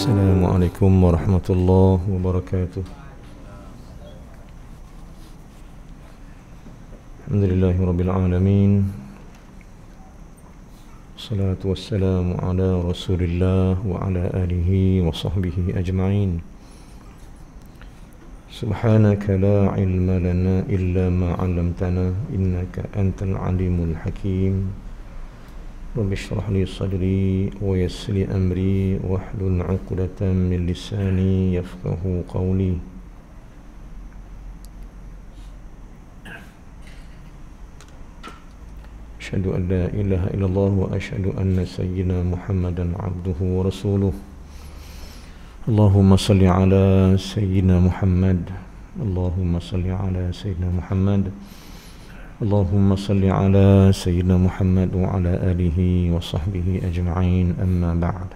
Assalamualaikum warahmatullahi wabarakatuh. Alhamdulillahirabbil alamin. Salatu wassalamu ala Rasulillah wa ala alihi wa sahbihi ajma'in. Subhanaka la ilma lana illa ma 'allamtana innaka antal alimul hakim. Rabbi shrah li sadri wa yassir li amri wahlul 'uqdatam min lisani yafqahu qawli. Asyhadu an la ilaha illallah wa asyhadu anna sayyidina Muhammadan 'abduhu wa rasuluh. Allahumma salli ala sayyidina Muhammad. Allahumma salli ala sayyidina Muhammad. Allahumma salli ala sayyidina Muhammad wa ala alihi wa sahbihi ajma'in, amma ba'd.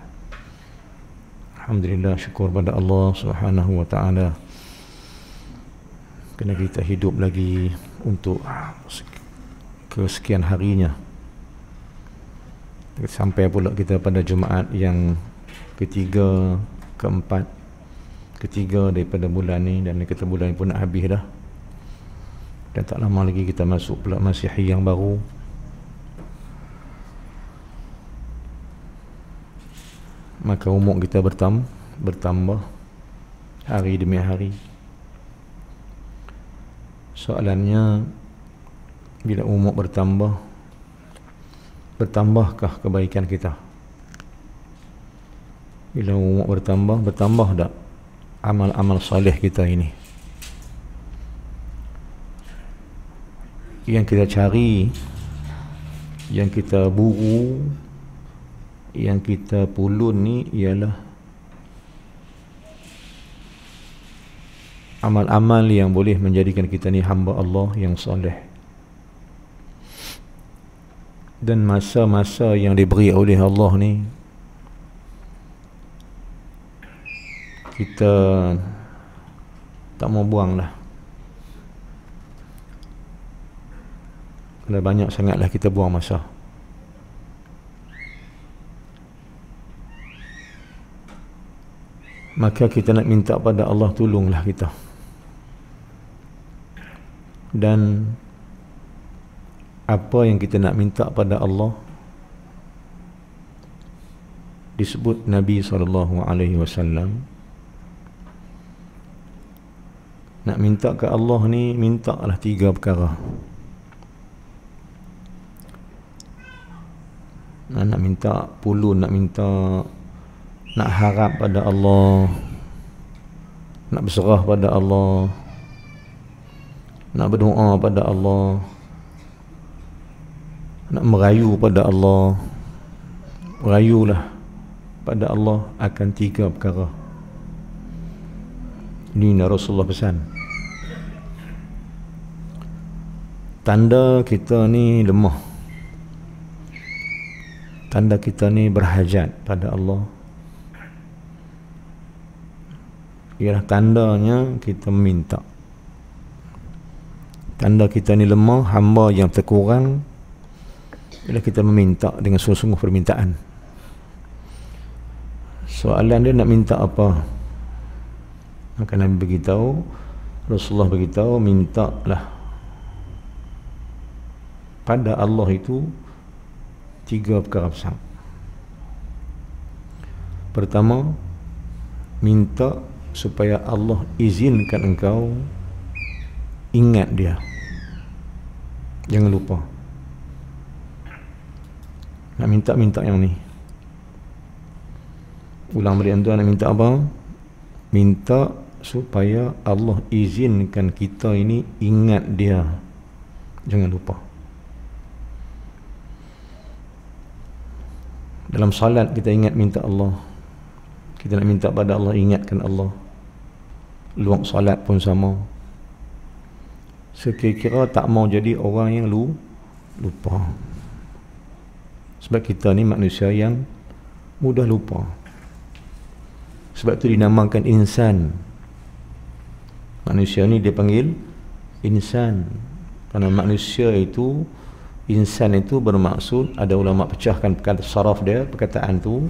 Alhamdulillah, syukur pada Allah Subhanahu wa ta'ala kerana kita hidup lagi untuk kesekian harinya. Sampai pula kita pada Jumaat yang ketiga daripada bulan ni, dan kita bulan ni pun nak habis dah. Dan tak lama lagi kita masuk pula Masihi yang baru. Maka umur kita bertambah hari demi hari. Soalannya, bila umur bertambah, bertambahkah kebaikan kita? Bila umur bertambah tak amal-amal soleh kita ini? Yang kita cari, yang kita buru, yang kita pulun ni ialah amal-amal yang boleh menjadikan kita ni hamba Allah yang soleh. Dan masa-masa yang diberi oleh Allah ni, kita tak mau buang lah. Kerana banyak sangatlah kita buang masa. Maka kita nak minta pada Allah, tolonglah kita. Dan apa yang kita nak minta pada Allah disebut Nabi SAW. Nak minta ke Allah ni, mintalah 3 perkara. Nak minta pulun, nak harap pada Allah, nak berserah pada Allah, nak berdoa pada Allah, nak merayu pada Allah. Merayulah pada Allah akan 3 perkara. Ini Rasulullah pesan. Tanda kita ni lemah, tanda kita ni berhajat pada Allah, ialah tandanya kita minta. Tanda kita ni lemah, hamba yang terkurang, ialah kita meminta dengan sungguh-sungguh permintaan. Soalan dia, nak minta apa? Maka Nabi beritahu, Rasulullah beritahu, mintalah pada Allah itu 3 perkara besar. Pertama, minta supaya Allah izinkan engkau ingat dia. Jangan lupa. Nak minta yang ni. Ulang balik tuan, nak minta apa? Minta supaya Allah izinkan kita ini ingat dia. Jangan lupa. Dalam salat kita ingat minta Allah. Kita nak minta pada Allah, ingatkan Allah. Luang salat pun sama. Sekira-kira tak mau jadi orang yang lupa. Sebab kita ni manusia yang mudah lupa. Sebab tu dinamakan insan. Manusia ni dia panggil insan. Kerana manusia itu, insan itu bermaksud, ada ulama pecahkan kata saraf dia, perkataan tu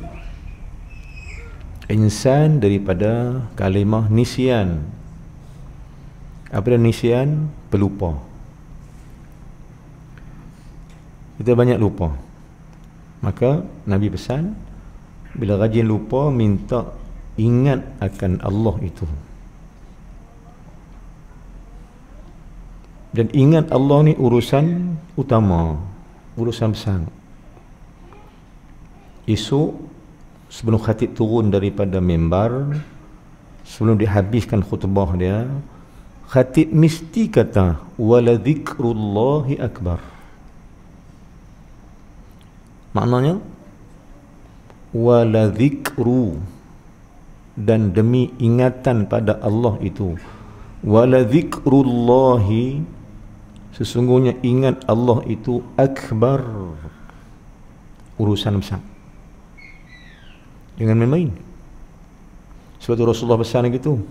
Insan daripada kalimah nisyan. Apa dia nisyan? Pelupa. Kita banyak lupa. Maka Nabi pesan, bila rajin lupa, minta ingat akan Allah itu. Dan ingat Allah ni urusan utama, urusan besar. Esok sebelum khatib turun daripada mimbar, sebelum dihabiskan khutbah dia, khatib mesti kata wala dzikrullahi akbar. Maknanya wala dzikru, dan demi ingatan pada Allah itu, wala dzikrullahi, sesungguhnya ingat Allah itu akbar, urusan besar. Jangan main-main. Sebab tu Rasulullah pesan gitu,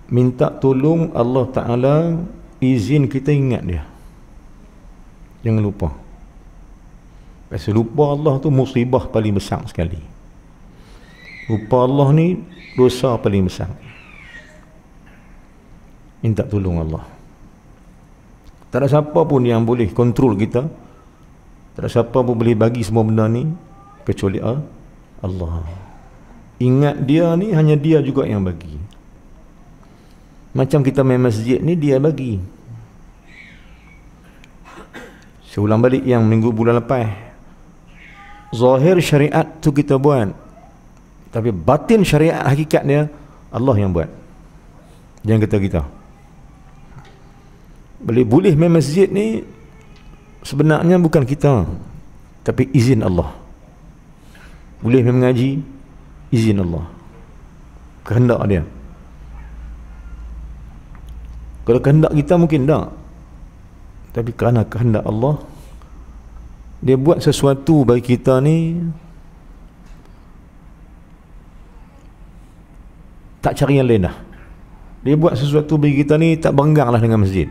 minta tolong Allah Ta'ala, izin kita ingat dia, jangan lupa. Pasal lupa Allah tu musibah paling besar sekali. Lupa Allah ni dosa paling besar. Minta tolong Allah. Tak ada siapa pun yang boleh kontrol kita, tak ada siapa pun boleh bagi semua benda ni kecuali Allah. Ingat dia ni hanya dia juga yang bagi. Macam kita main masjid ni, dia bagi. Saya ulang balik yang minggu bulan lepas. Zahir syariat tu kita buat, tapi batin syariat hakikat dia Allah yang buat. Jangan kata kita. Boleh main masjid ni sebenarnya bukan kita, tapi izin Allah. Boleh main mengaji, izin Allah, kehendak dia. Kalau kehendak kita mungkin tak, tapi kerana kehendak Allah, dia buat sesuatu bagi kita ni tak cari yang lain dah. Dia buat sesuatu bagi kita ni tak berenggang lah dengan masjid.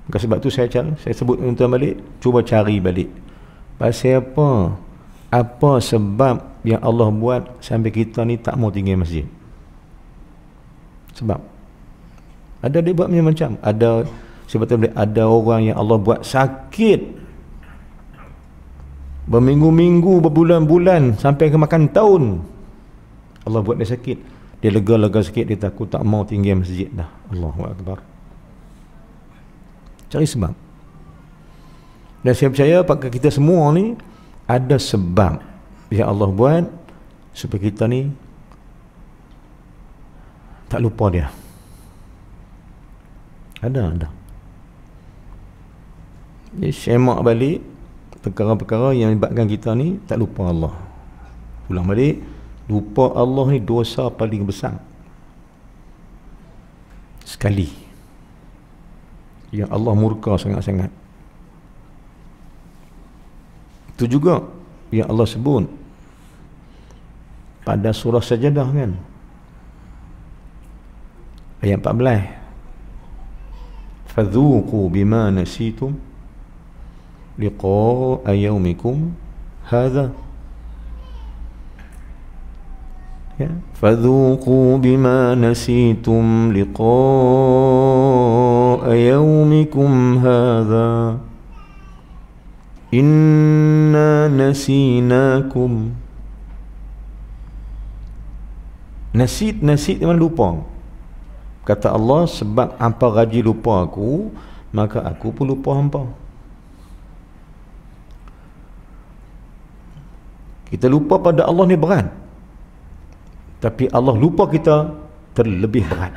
Maka sebab tu saya sebut tuan balik, cuba cari balik pasal apa, apa sebab yang Allah buat sampai kita ni tak mau tinggal masjid. Sebab ada dia buat macam-macam. Ada sebab ada orang yang Allah buat sakit berminggu-minggu, berbulan-bulan, sampai ke makan tahun. Allah buat dia sakit, dia lega-lega sikit, dia takut tak mau tinggal masjid dah. Allahu Akbar. Cari sebab. Dan saya percaya pada kita semua ni ada sebab yang Allah buat supaya kita ni tak lupa dia. Ada. Dia semak balik perkara-perkara yang menyebabkan kita ni tak lupa Allah. Ulang balik, lupa Allah ni dosa paling besar sekali, yang Allah murka sangat-sangat. Itu juga yang Allah sebut pada surah Sajadah kan, ayat 14, fadhuqu bima nasitum liqa'a yaumikum hadha, ya, fadhuqu bima nasitum liqa'a yaumikum hadha inna nasinakum. Nasid memang lupa. Kata Allah, sebab hampa rajin lupa aku, maka aku pun lupa hampa. Kita lupa pada Allah ni berat, tapi Allah lupa kita terlebih berat.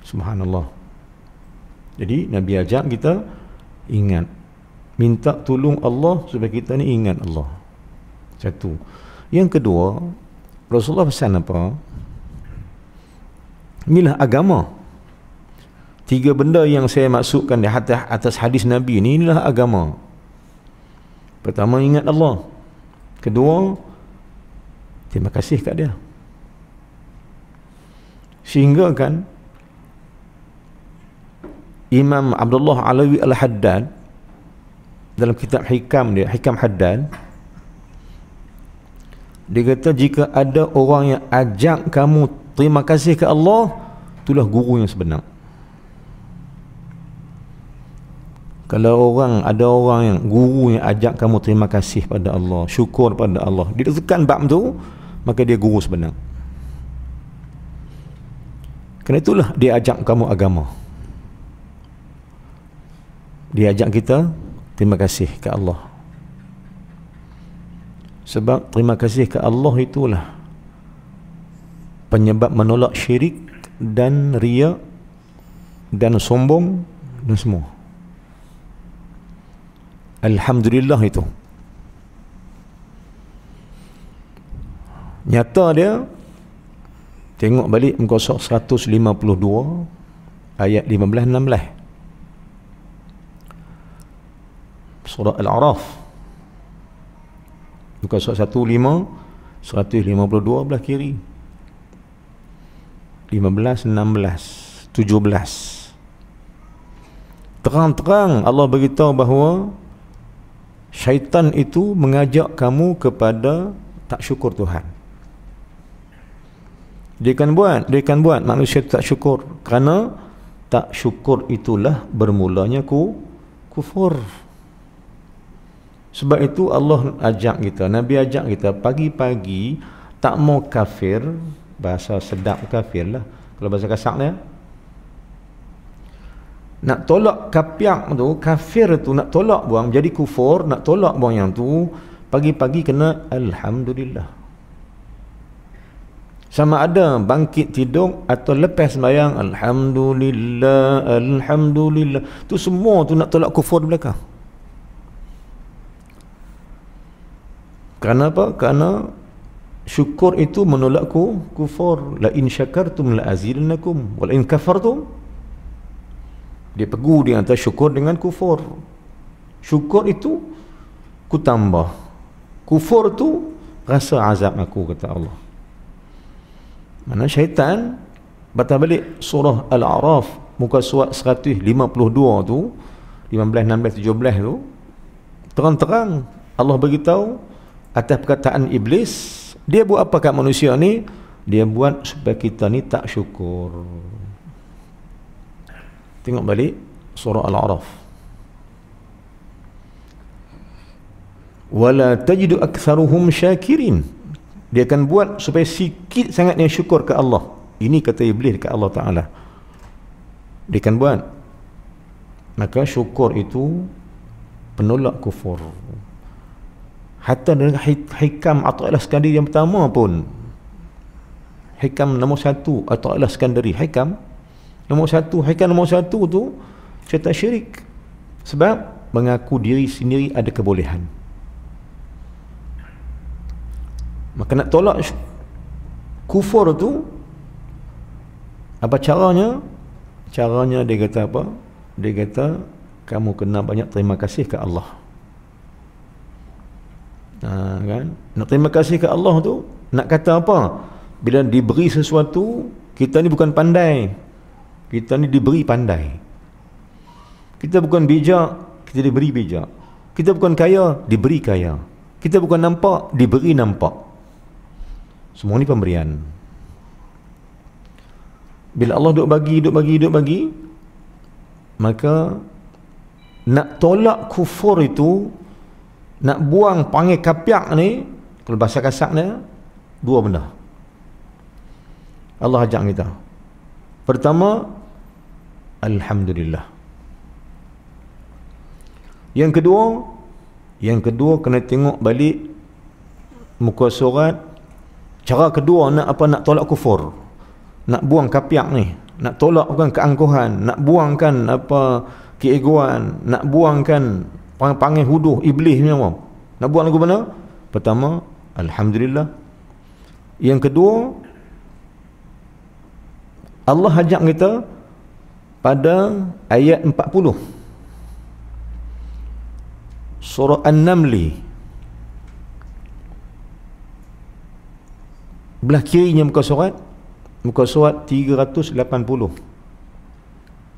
Subhanallah. Jadi Nabi ajak kita ingat, minta tolong Allah supaya kita ni ingat Allah. Satu. Yang kedua, Rasulullah pesan apa? Inilah agama. 3 benda yang saya maksudkan di atas hadis Nabi ni, inilah agama. Pertama, ingat Allah. Kedua, terima kasih kat dia. Sehingga kan Imam Abdullah Alawi Al-Haddad dalam kitab Hikam dia, Hikam Haddad, Dia kata jika ada orang yang ajak kamu terima kasih ke Allah, itulah guru yang sebenar. Kalau ada orang yang guru yang ajak kamu terima kasih pada Allah, syukur pada Allah, dia tekan bab tu, maka dia guru sebenar. Kerana itulah dia ajak kamu agama. Dia ajak kita terima kasih ke Allah. Sebab terima kasih ke Allah itulah penyebab menolak syirik dan riya dan sombong dan semua. Alhamdulillah itu. Nyata dia, tengok balik muka surat 152 ayat 15-16. Surah Al-A'raf. Muka surat 152 belah kiri. 15, 16, 17. Terang-terang Allah beritahu bahawa syaitan itu mengajak kamu kepada tak syukur Tuhan. Dia akan buat manusia tak syukur, kerana tak syukur itulah bermulanya kufur. Sebab itu Allah ajak kita, Nabi ajak kita pagi-pagi tak mau kafir, bahasa sedap kafir lah, kalau bahasa kasar dia nak tolak kafir tu nak tolak buang jadi kufur, nak tolak buang yang tu, pagi-pagi kena Alhamdulillah. Sama ada bangkit tidur atau lepas sembahyang Alhamdulillah, Alhamdulillah, tu semua tu nak tolak kufur di belakang. Kerana apa? Kerana syukur itu menolak kufur. La in syakartum la azidannakum wa la in kafartum. Dia pegu di antara syukur dengan kufur. Syukur itu ku tambah, kufur tu rasa azab aku, kata Allah. Mana syaitan batal balik surah Al-A'raf muka surat 152 tu 15, 16, 17 tu, terang-terang Allah beritahu atas perkataan iblis. Dia buat apa kat manusia ni? Dia buat supaya kita ni tak syukur. Tengok balik surah Al-A'raf. Wala tajidu aktsaruhum syakirin. Dia akan buat supaya sikit sangat yang syukur ke Allah. Ini kata iblis ke Allah Ta'ala. Dia akan buat. Maka syukur itu penolak kufur. Hatta dengan hikam Athaillah Iskandari yang pertama pun, hikam nombor 1 Athaillah Iskandari, hikam nombor 1 tu cerita syirik. Sebab mengaku diri sendiri ada kebolehan. Maka nak tolak kufur tu, apa caranya? Caranya dia kata apa? Dia kata kamu kena banyak terima kasih ke Allah. Kan? Nak terima kasih ke Allah tu, nak kata apa? Bila diberi sesuatu, kita ni bukan pandai, kita ni diberi pandai. Kita bukan bijak, kita diberi bijak. Kita bukan kaya, diberi kaya. Kita bukan nampak, diberi nampak. Semua ni pemberian. Bila Allah duk bagi, maka nak tolak kufur itu, nak buang panggil kapiak ni, kalau bahasa kasarnya, dua benda Allah ajak kita. Pertama, Alhamdulillah. Yang kedua kena tengok balik muka surat. Cara kedua nak tolak kufur, nak buang kapiak ni, nak tolak bukan keangkuhan, nak buangkan apa keegoan, nak buangkan panggil huduh iblis ni apa? Nak buat lagu mana? Pertama, Alhamdulillah. Yang kedua, Allah ajak kita pada ayat 40 surah An-Naml, belah kirinya muka surat 380,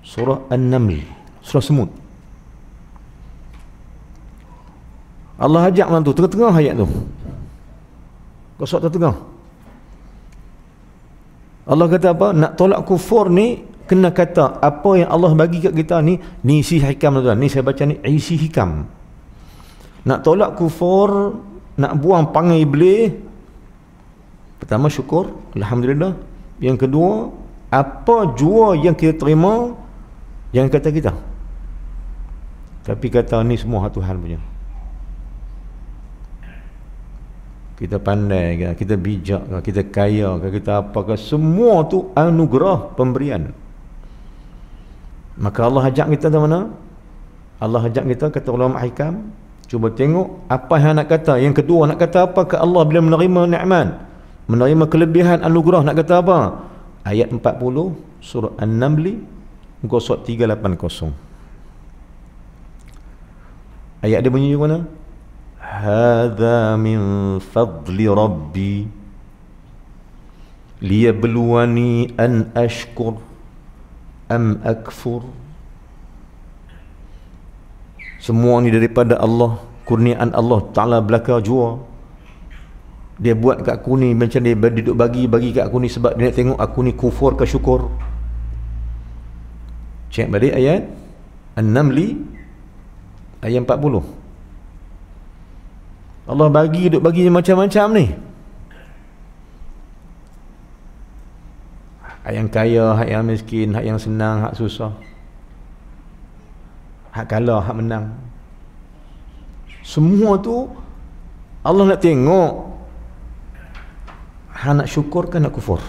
surah An-Naml, surah semut. Allah ajak macam tu, tengah-tengah ayat tu. Surat At-Tengah. Allah kata apa? Nak tolak kufur ni kena kata apa yang Allah bagi kat kita ni isi hikam tuan. Ni saya baca ni isi hikam. Nak tolak kufur, nak buang pangai iblis, pertama syukur, alhamdulillah. Yang kedua, apa jua yang kita terima, jangan kata kita, tapi kata ni semua Tuhan punya. Kita pandai ke, kita bijak ke, kita kaya ke, kita apakah, semua tu anugerah pemberian. Maka Allah ajak kita ke mana? Allah ajak kita, kata ulama hikam, cuba tengok apa yang nak kata. Yang kedua, nak kata apa ke Allah bila menerima nikmat, menerima kelebihan anugerah, nak kata apa? Ayat 40 surah An-Naml, muka surat 380. Ayat dia bunyi mana? Hadza min fadli rabbi liyabluwani an ashkur am akfur. Semua ni daripada Allah, kurniaan Allah Ta'ala belaka jua. Dia buat kat aku ni macam dia duduk bagi kat aku ni sebab dia nak tengok aku ni kufur ke syukur. Cek balik ayat An-Naml ayat 40. Allah bagi, duk bagi macam-macam ni. Hak yang kaya, hak yang miskin, hak yang senang, hak susah, hak kalah, hak menang. Semua tu Allah nak tengok hak nak syukur ke nak kufur.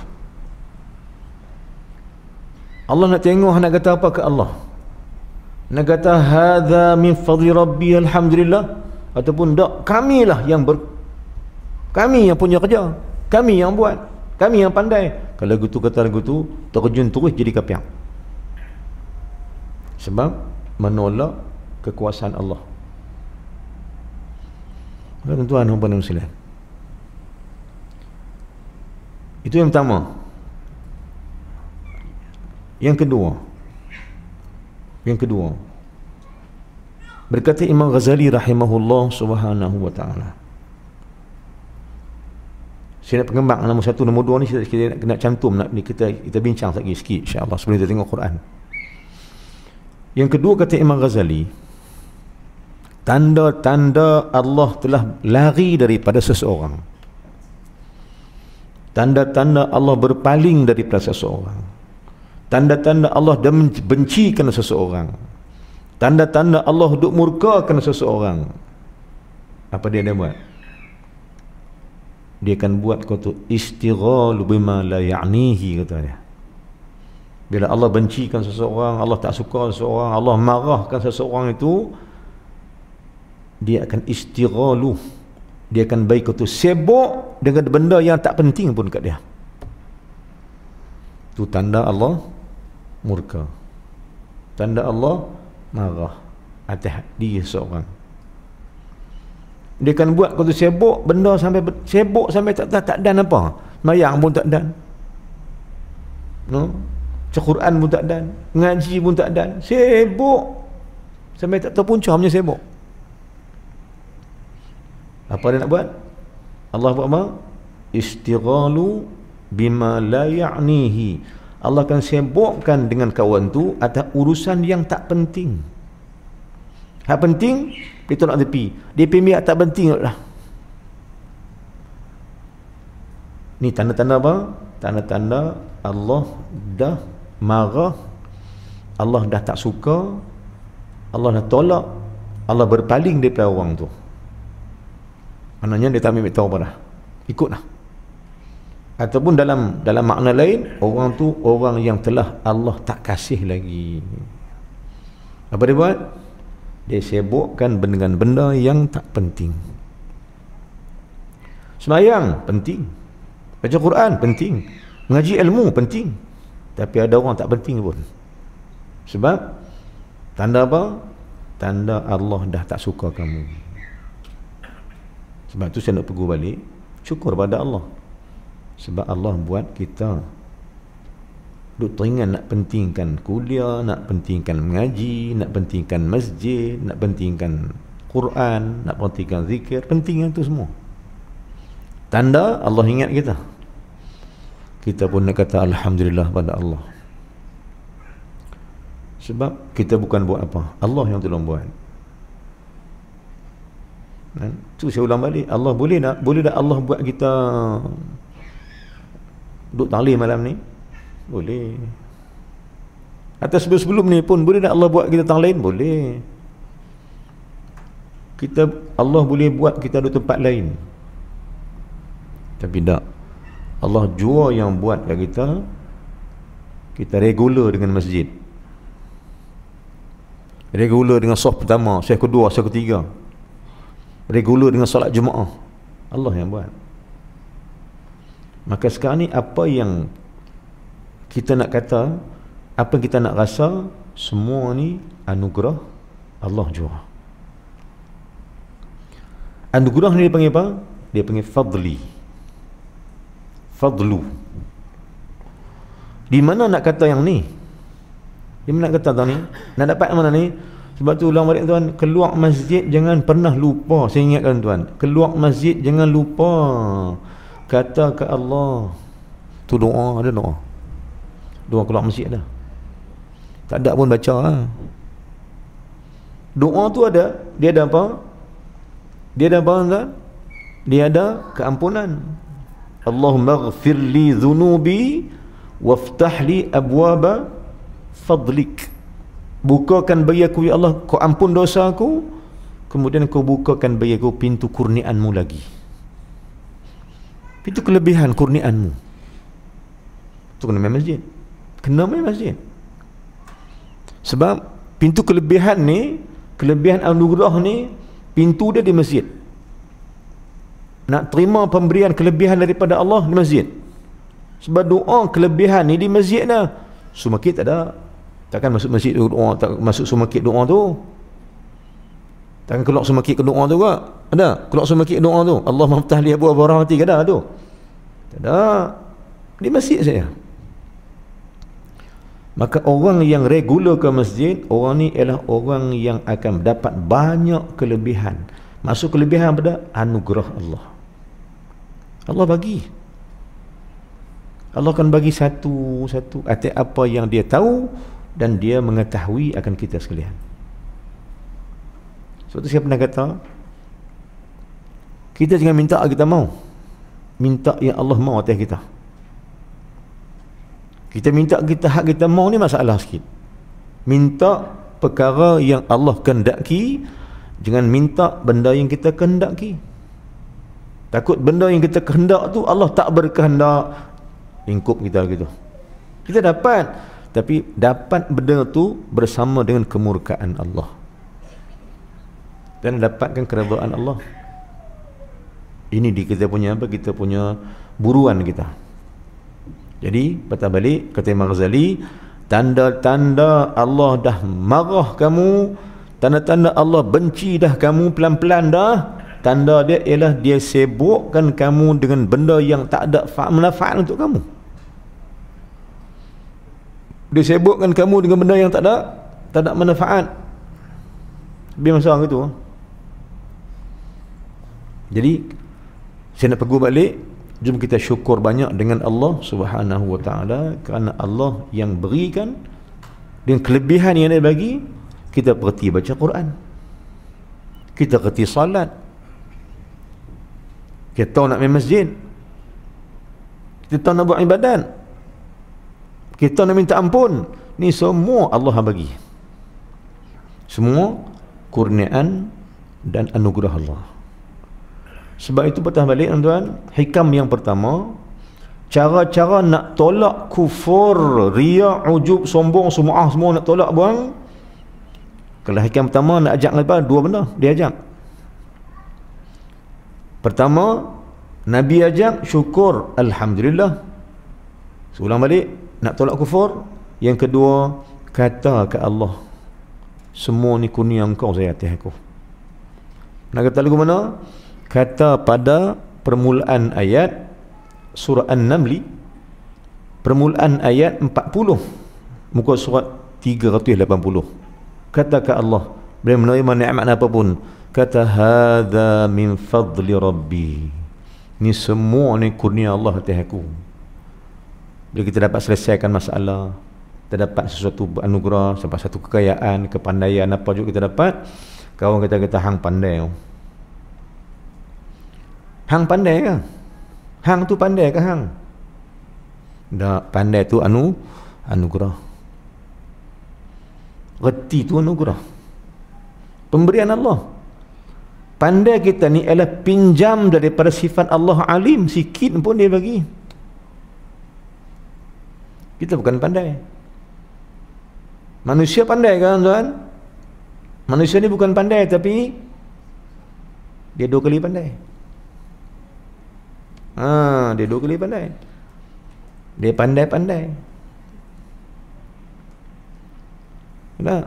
Allah nak tengok, nak kata apa ke Allah? Nak kata hadza min fadli rabbi alhamdulillah, ataupun tak, kamilah yang kami yang punya kerja, kami yang buat, kami yang pandai. Kalau gitu kata lagu tu, terjun terus jadi kapiak, sebab menolak kekuasaan Allah. Tuan-tuan dan puan muslimin, itu yang pertama. Yang kedua, berkata Imam Ghazali rahimahullah subhanahu wa ta'ala. Saya nak pengembang nombor 1, nombor 2 ni kita nak cantum, kita bincang lagi sikit insya-Allah sebelum kita tengok Quran. Yang kedua, kata Imam Ghazali, tanda-tanda Allah telah lari daripada seseorang, tanda-tanda Allah berpaling daripada seseorang, tanda-tanda Allah dah bencikan seseorang, tanda-tanda Allah duk murkakan seseorang. Apa dia buat? Dia akan buat kata istighal bima la ya'nihi, kata dia. Bila Allah bencikan seseorang, Allah tak suka seseorang, Allah marahkan seseorang itu, dia akan istighalu, dia akan baik kata sibuk dengan benda yang tak penting pun kat dia. Itu tanda Allah murka, tanda Allah marah atas dia seorang. Dia akan buat kata sibuk benda sampai sibuk sampai tak dan apa, sembahyang pun tak dan, no, Quran pun tak dan, ngaji pun tak dan, sibuk sampai tak tahu punca punya sibuk. Apa dia nak buat? Allah buat apa? Istighalu bima la ya'nihi. Allah akan sibukkan dengan kawan tu atas urusan yang tak penting. Hak penting dia tolak tepi, dia pergi tak penting lah. Ni tanda-tanda apa? Tanda-tanda Allah dah marah, Allah dah tak suka, Allah dah tolak, Allah berpaling daripada orang tu. Maknanya dia tak ambil tahu apa dah, ikutlah. Ataupun dalam makna lain, orang tu orang yang telah Allah tak kasih lagi. Apa dia buat? Dia sibukkan dengan benda yang tak penting. Sembahyang penting, baca Quran penting, mengaji ilmu penting, tapi ada orang tak penting pun. Sebab tanda apa? Tanda Allah dah tak suka kamu. Sebab tu saya nak pergi balik syukur pada Allah, sebab Allah buat kita duk teringat nak pentingkan kuliah, nak pentingkan mengaji, nak pentingkan masjid, nak pentingkan Quran, nak pentingkan zikir, penting itu semua. Tanda Allah ingat kita. Kita pun nak kata Alhamdulillah pada Allah. Sebab kita bukan buat apa, Allah yang tolong buat. Tu saya ulang balik, Allah boleh tak Allah buat kita duduk taklim malam ni? Boleh. Atau sebelum ni pun boleh tak Allah buat kita taklim? Boleh. Allah boleh buat kita duduk tempat lain. Tapi tak, Allah jua yang buat kat kita regular dengan masjid, regular dengan saf pertama, saf kedua, saf ketiga, regular dengan solat Jumaat. Allah yang buat. Maka sekarang ni apa yang kita nak kata, apa yang kita nak rasa, semua ni anugerah Allah jua. Anugerah ni dia panggil apa? Dia panggil fadli. Fadlu. Di mana nak kata yang ni? Di mana nak kata tau ni? Nak dapat mana ni? Sebab tu ulang balik tuan, keluar masjid jangan pernah lupa. Saya ingatkan tuan, keluar masjid jangan lupa kata ke Allah. Tu doa, ada doa. Doa keluar masjid ada. Tak ada pun baca lah. Doa tu ada, dia ada apa? Dia ada apa tuan? Dia ada keampunan. Allahumma ghfir li dhunubi waftah li abwaba fadlik. Bukakan bagi aku ya Allah, kau ampun dosa aku, kemudian kau bukakan bagi aku pintu kurniaanmu lagi, pintu kelebihan kurniaanmu. Itu kena main masjid, kena main masjid. Sebab pintu kelebihan ni, kelebihan anugerah ni, pintu dia di masjid. Nak terima pemberian kelebihan daripada Allah di masjid. Sebab doa kelebihan ni di masjid dah. Sumakit tak ada. Takkan masuk masjid doa, tak masuk sumakit doa tu. Takkan keluar sumakit ke doa tu ke? Ada? Keluar sumakit doa tu, Allah maftah li abwaab rahmati ke ada tu? Tak ada. Di masjid saya. Maka orang yang regular ke masjid, orang ni ialah orang yang akan dapat banyak kelebihan. Masuk kelebihan pada anugerah Allah. Allah bagi. Allah akan bagi satu-satu atas apa yang dia tahu dan dia mengetahui akan kita sekalian. Sebab tu saya pernah kata, kita jangan minta kita mau, minta yang Allah mau atas kita. Kita minta kita hak kita mau ni masalah sikit. Minta perkara yang Allah kehendaki, jangan minta benda yang kita kehendaki. Takut benda yang kita kehendak tu Allah tak berkehendak, lingkup kita gitu. Kita dapat, tapi dapat benda tu bersama dengan kemurkaan Allah dan dapatkan keredaan Allah. Ini di kita punya apa? Kita punya buruan kita. Jadi patah balik kata Imam Ghazali, tanda-tanda Allah dah marah kamu, tanda-tanda Allah benci dah kamu pelan-pelan dah, tanda dia ialah dia sibukkan kamu dengan benda yang tak ada manfaat untuk kamu. Dia sibukkan kamu dengan benda yang tak ada manfaat. Biar masa gitu. Jadi saya nak peguh balik, jom kita syukur banyak dengan Allah Subhanahu wa taala, kerana Allah yang berikan dengan kelebihan yang dia bagi, kita berhenti baca Quran, kita berhenti salat, kita tahu nak main masjid, kita tahu nak buat ibadat, kita nak minta ampun. Ni semua Allah bagi. Semua kurniaan dan anugerah Allah. Sebab itu patah balik tuan-tuan, hikam yang pertama, cara-cara nak tolak kufur, riya, ujub, sombong, sum'ah, semua nak tolak buang. Kalau hikam pertama nak ajak apa? Dua benda dia ajak. Pertama, Nabi ajak syukur, alhamdulillah. Seulang balik, nak tolak kufur. Yang kedua, kata ke Allah, semua ni kurnia engkau saya atas aku. Nak kata lagu mana? Kata pada permulaan ayat surah An-Naml, permulaan ayat 40, muka surat 380. Kata ke Allah, bila menerima nikmat apapun, kata hadza min fadli rabbi, Ni semua ni kurnia Allah atas aku. Bila kita dapat selesaikan masalah, kita dapat sesuatu anugerah, sampai satu kekayaan, kepandaian, apa juga kita dapat, kawan kita kata hang pandai. Hang pandai ke? Hang tu pandai ke hang? Tak, pandai tu anugerah. Reti tu anugerah. Pemberian Allah. Pandai kita ni adalah pinjam daripada sifat Allah alim, sikit pun dia bagi. Kita bukan pandai. Manusia pandai kan tuan? Manusia ni bukan pandai, tapi dia 2 kali pandai. Dia 2 kali pandai. Dia pandai-pandai. Nah,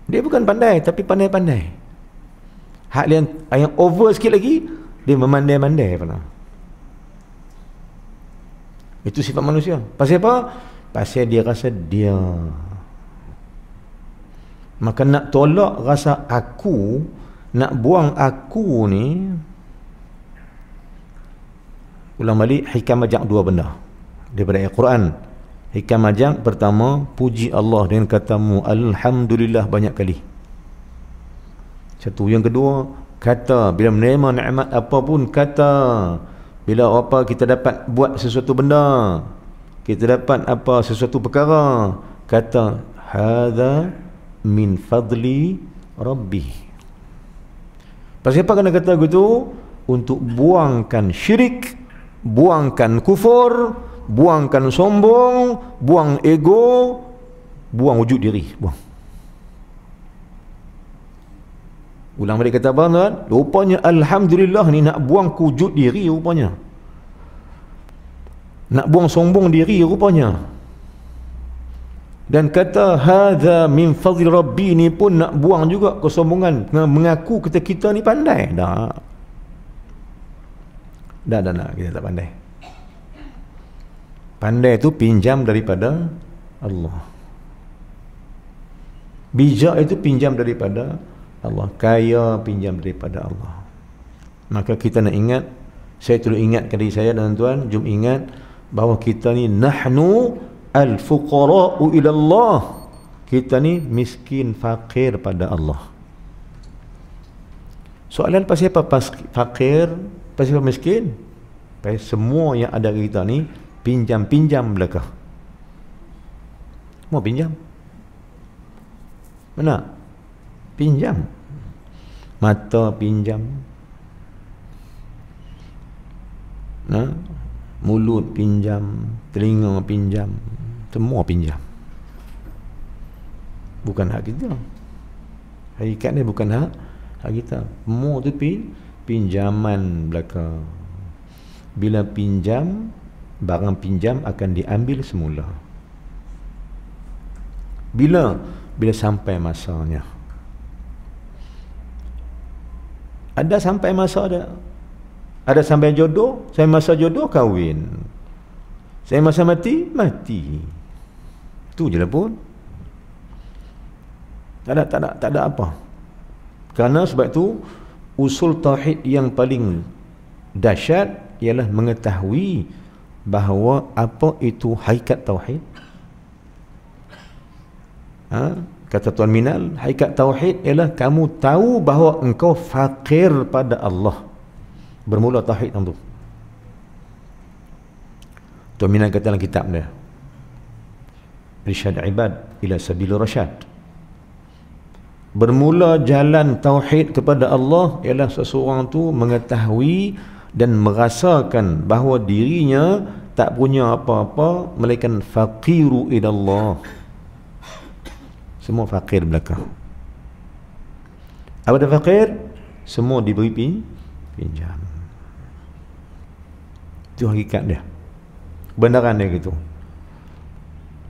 dia bukan pandai, tapi pandai-pandai. Hak yang over sikit lagi, dia memandai-mandai pula. Itu sifat manusia. Pasal apa? Pasal dia rasa dia. Maka nak tolak rasa aku, nak buang aku ni, ulang balik, hikam majak 2 benda daripada Al-Quran. Hikam majak pertama, puji Allah dengan katamu alhamdulillah banyak kali. Satu. Yang kedua, kata bila menerima nikmat apa pun, kata bila apa kita dapat buat sesuatu benda, kita dapat apa sesuatu perkara, kata hadza min fadli rabbi. Pasal apa kena kata begitu? Untuk buangkan syirik, buangkan kufur, buangkan sombong, buang ego, buang wujud diri, buang. Ulang balik kata apa tuan? Rupanya alhamdulillah ni nak buang wujud diri rupanya. Nak buang sombong diri rupanya. Dan kata hadza min fadli rabbi ni pun nak buang juga kesombongan, mengaku kita ni pandai. Dah, kita tak pandai. Pandai tu pinjam daripada Allah. Bijak itu pinjam daripada Allah. Kaya pinjam daripada Allah. Maka kita nak ingat, saya terus ingatkan diri saya dan tuan, jom ingat bahawa kita ni nahnu al-fuqara'u ila Allah. Kita ni miskin, fakir pada Allah. Soalan pasal apa fakir, pasal apa miskin? Pasal semua yang ada kita ni pinjam belaka. Mau pinjam? Mana? Pinjam. Mata pinjam. Mulut pinjam, telinga pinjam, semua pinjam. Bukan hak kita. Hakikat ni bukan hak kita. Semua tu pinjaman belaka. Bila pinjam, barang pinjam akan diambil semula. Bila sampai masanya. Ada sampai masa ada sampai jodoh, sampai masa jodoh kahwin. Sampai masa mati. Itu je lah pun. Tak ada apa. Kerana sebab itu usul tauhid yang paling dahsyat ialah mengetahui bahawa apa itu hakikat tauhid. Kata Tuan Minal, hakikat tauhid ialah kamu tahu bahawa engkau fakir pada Allah. Bermula tauhid tu. Tuan Minal kata dalam kitab dia, Irsyad Ibad ila Sabil Rasyad. Bermula jalan tauhid kepada Allah ialah seseorang tu mengetahui dan merasakan bahawa dirinya tak punya apa-apa melainkan faqiru ila Allah. Semua fakir belakang. Apa dah fakir? Semua diberi pinjam. Itu hakikat dia. Kebenaran dia gitu.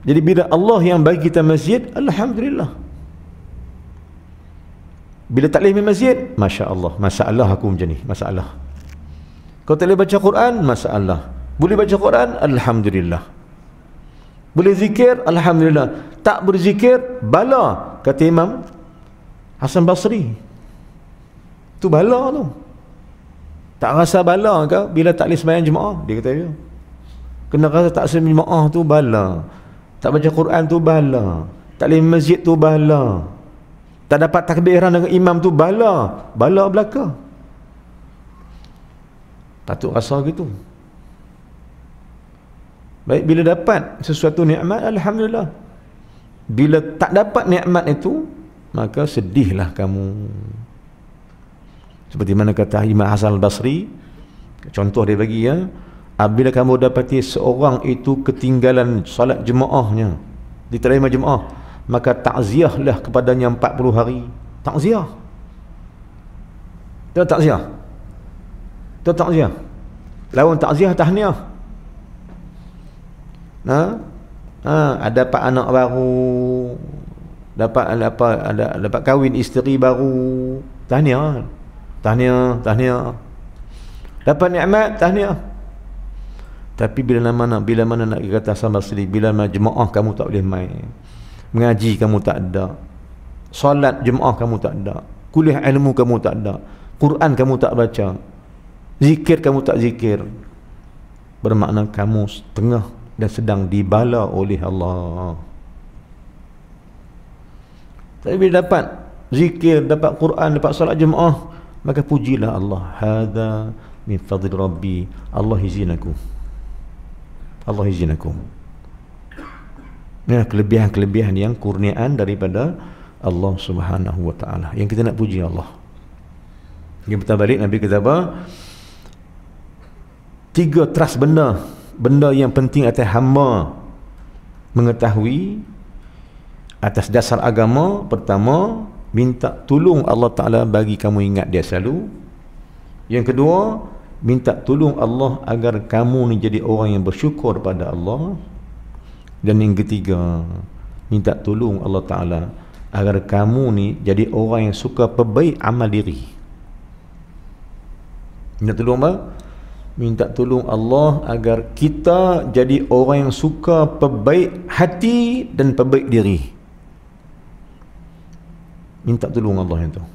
Jadi bila Allah yang bagi kita masjid, alhamdulillah. Bila tak boleh masjid, Masya Allah, masalah aku macam ni, masalah. Kau tak boleh baca Quran, masalah. Boleh baca Quran, alhamdulillah. Boleh zikir, alhamdulillah. Tak berzikir, bala, kata Imam Hasan Basri. Itu bala tu. Tak rasa bala ke bila tak boleh sembahyang jemaah? Dia kata dia. Kena rasa tak sembahyang jemaah tu bala. Tak baca Quran tu bala. Tak boleh masjid tu bala. Tak dapat takbiran dengan imam tu bala. Bala belaka. Patut rasa gitu. Baik, bila dapat sesuatu nikmat, alhamdulillah. Bila tak dapat nikmat itu, maka sedihlah kamu. Seperti mana kata Imam Hasan Al-Basri, contoh dia bagi ya, apabila kamu dapati seorang itu ketinggalan solat jemaahnya, diterima jemaah, maka takziahlah kepadanya 40 hari. Takziah. Itu takziah. Itu takziah. Lawan takziah tahniah. Dapat anak baru, dapat kahwin isteri baru, tahniah. Tahniah. Dapat nikmat, tahniah. Tapi bila mana nak kata sama sekali, bila mana jemaah kamu tak boleh main, mengaji kamu tak ada, solat jemaah kamu tak ada, kuliah ilmu kamu tak ada, Quran kamu tak baca, zikir kamu tak zikir, bermakna kamu tengah dan sedang dibala oleh Allah. Tapi bila dapat zikir, dapat Quran, dapat solat jemaah, maka pujilah Allah. Hadza min fadli Rabbi. Allah izinaku. Allah izinaku. Ini kelebihan-kelebihan yang kurniaan daripada Allah Subhanahu wa taala. Yang kita nak puji Allah. Yang kita balik Nabi kata apa? 3 trust benda yang penting atas hamba mengetahui atas dasar agama. Pertama, minta tolong Allah Ta'ala bagi kamu ingat dia selalu. Yang kedua, minta tolong Allah agar kamu ni jadi orang yang bersyukur pada Allah. Dan yang ketiga, minta tolong Allah Ta'ala agar kamu ni jadi orang yang suka perbaik amal diri. Minta tolong apa? Minta tolong Allah agar kita jadi orang yang suka perbaik hati dan perbaik diri. Minta tolong Allah yang tu.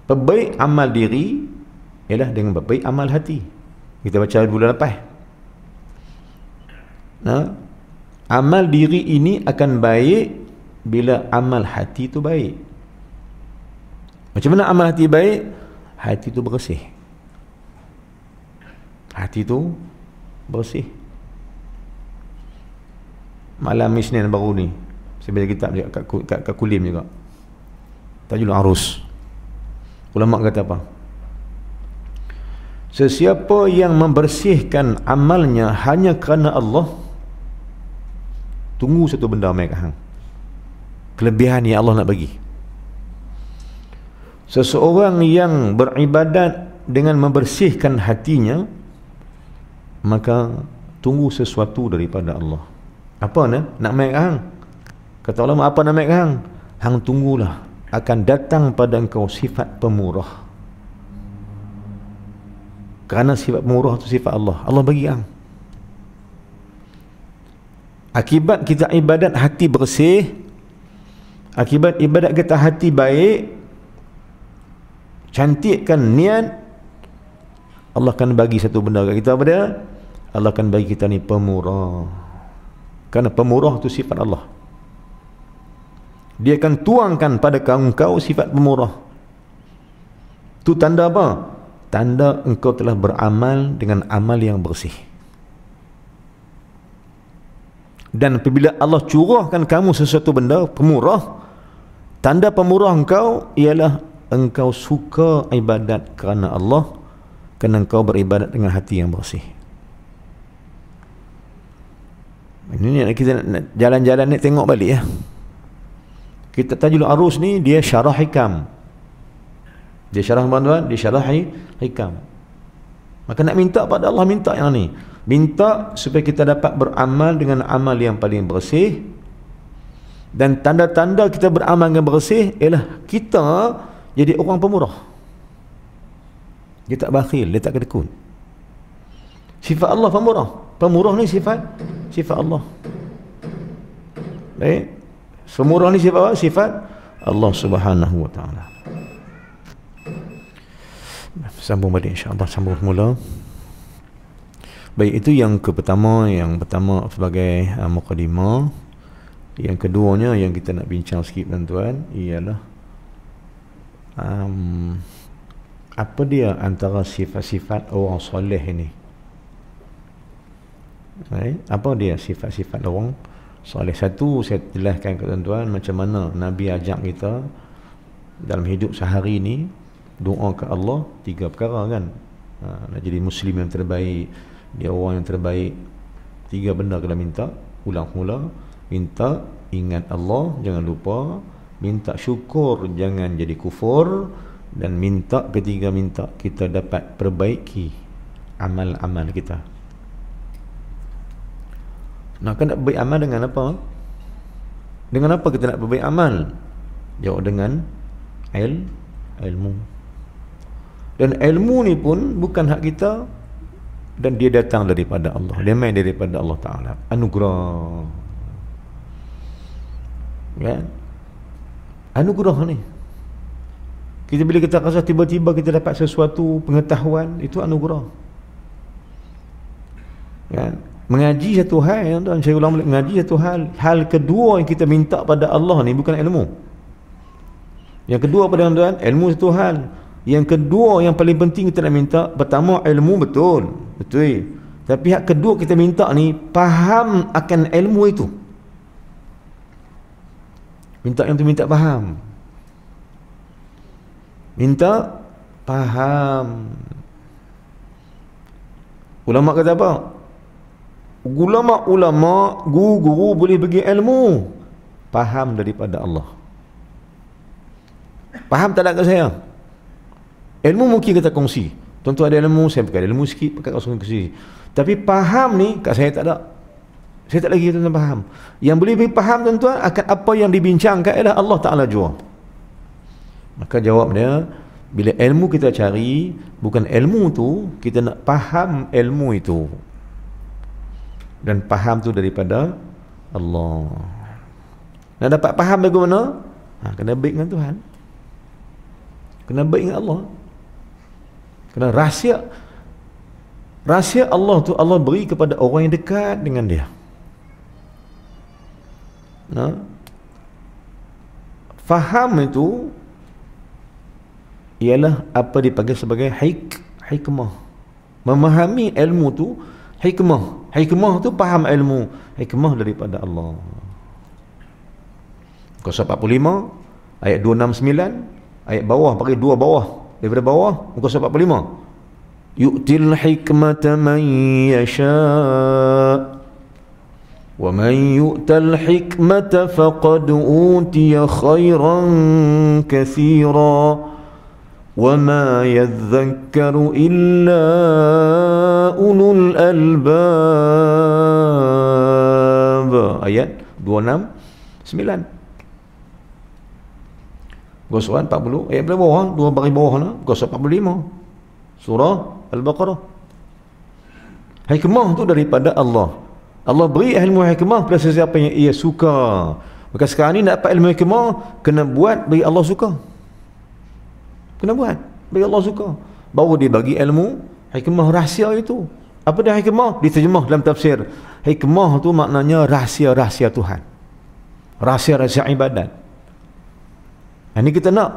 Perbaik amal diri ialah dengan perbaik amal hati. Kita baca bulan lepas. Amal diri ini akan baik bila amal hati tu baik. Macam mana amal hati baik? Hati tu bersih. Hati tu bersih. Malam Isnin baru ni saya baca kitab juga kat Kulim juga, Tajul Arus. Ulama kata apa? Sesiapa yang membersihkan amalnya hanya kerana Allah, tunggu satu benda mai kat hang. Kelebihan yang Allah nak bagi. Seseorang yang beribadat dengan membersihkan hatinya, maka tunggu sesuatu daripada Allah. Apa nak mai kat hang? Kata ulama, apa nak mai kat hang? Hang tunggulah, akan datang pada engkau sifat pemurah. Kerana sifat pemurah itu sifat Allah. Allah bagi hang. Akibat kita ibadat hati bersih, akibat ibadat kita hati baik, cantikkan niat, Allah akan bagi satu benda kat kita. Apa dia? Allah akan bagi kita ni pemurah. Kerana pemurah itu sifat Allah. Dia akan tuangkan pada engkau sifat pemurah. Itu tanda apa? Tanda engkau telah beramal dengan amal yang bersih. Dan apabila Allah curahkan kamu sesuatu benda pemurah, tanda pemurah engkau ialah engkau suka ibadat kerana Allah, kerana engkau beribadat dengan hati yang bersih. Ini kita nak jalan-jalan ni tengok balik ya. Kita Tajul Arus ni dia syarah hikam. Dia syarah tuan-tuan, dia syarah hikam. Maka nak minta pada Allah, minta yang ni. Minta supaya kita dapat beramal dengan amal yang paling bersih. Dan tanda-tanda kita beramal dengan bersih ialah kita jadi orang pemurah. Dia tak bakhil, dia tak kedekut. Sifat Allah pemurah. Pemurah ni sifat Allah. Baik. Pemurah ni sifat apa? Sifat Allah Subhanahu wa taala. Sambung balik insya-Allah, sambung semula. Baik, itu yang pertama sebagai mukadimah. Yang keduanya yang kita nak bincang sikit tuan-tuan ialah apa dia antara sifat-sifat orang soleh ini. Apa dia sifat-sifat orang soleh? Satu, saya jelaskan kepada tuan-tuan macam mana Nabi ajak kita dalam hidup sehari ni doa ke Allah 3 perkara kan. Nak jadi muslim yang terbaik, dia orang yang terbaik, 3 benda kena minta ulang mula. Minta ingat Allah, jangan lupa. Minta syukur, jangan jadi kufur. Dan ketiga minta kita dapat perbaiki amal-amal kita. Nak berbaik amal dengan apa? Dengan apa kita nak berbaik amal? Jawab dengan ilmu. Dan ilmu ni pun bukan hak kita, dan dia datang daripada Allah. Dia main daripada Allah Ta'ala, anugerah. Kan? Anugerah ni. Bila kita rasa tiba-tiba kita dapat sesuatu pengetahuan, itu anugerah. Kan? Mengaji satu hal, tuan, saya ulang balik, mengaji satu hal. Hal kedua yang kita minta pada Allah ni bukan ilmu. Yang kedua pada tuan, ilmu satu hal. Yang kedua yang paling penting kita nak minta, pertama ilmu, betul. Tapi hak kedua kita minta ni faham akan ilmu itu. Minta yang tu minta faham. Minta faham. Ulama kata apa? Ulama, guru boleh bagi ilmu. Faham daripada Allah. Faham tak ada kat saya? Ilmu mungkin kita kongsi. Tuan-tuan ada ilmu, saya pakai ilmu sikit, pakai kongsi. Tapi faham ni kat saya tak ada. Saya tak lagi tuan-tuan faham. Yang boleh beri faham tuan-tuan akan apa yang dibincangkan ialah Allah Ta'ala jua. Maka jawab dia, bila ilmu kita cari, bukan ilmu tu, kita nak faham ilmu itu. Dan faham tu daripada Allah. Nak dapat faham bagaimana? Kena baik dengan Tuhan. Kena baik dengan Allah. Kena rahsia Allah tu Allah beri kepada orang yang dekat dengan dia. Faham itu ialah apa dipanggil sebagai hikmah. Memahami ilmu tu hikmah. Hikmah tu faham ilmu. Hikmah daripada Allah. Muka 45 ayat 269, ayat bawah pakai 2 bawah. Daripada bawah muka 45. Yu'til hikmata man yasha' wa man yu'tal hikmata faqad utiya khairan katsira wa ma yadhakkaru illa ulul albab. Ayat 269. Surah 40 ayat bawah, 2 baris bawah na, surah 45 surah Al-Baqarah. Hikmah tu daripada Allah. Allah beri ilmu hikmah pada sesiapa yang ia suka. Maka sekarang ni nak dapat ilmu hikmah, kena buat bagi Allah suka. Kena buat bagi Allah suka, baru dia bagi ilmu hikmah rahsia itu. Apa dia hikmah? Diterjemah dalam tafsir, hikmah tu maknanya rahsia-rahsia Tuhan, rahsia-rahsia ibadat. Ini kita nak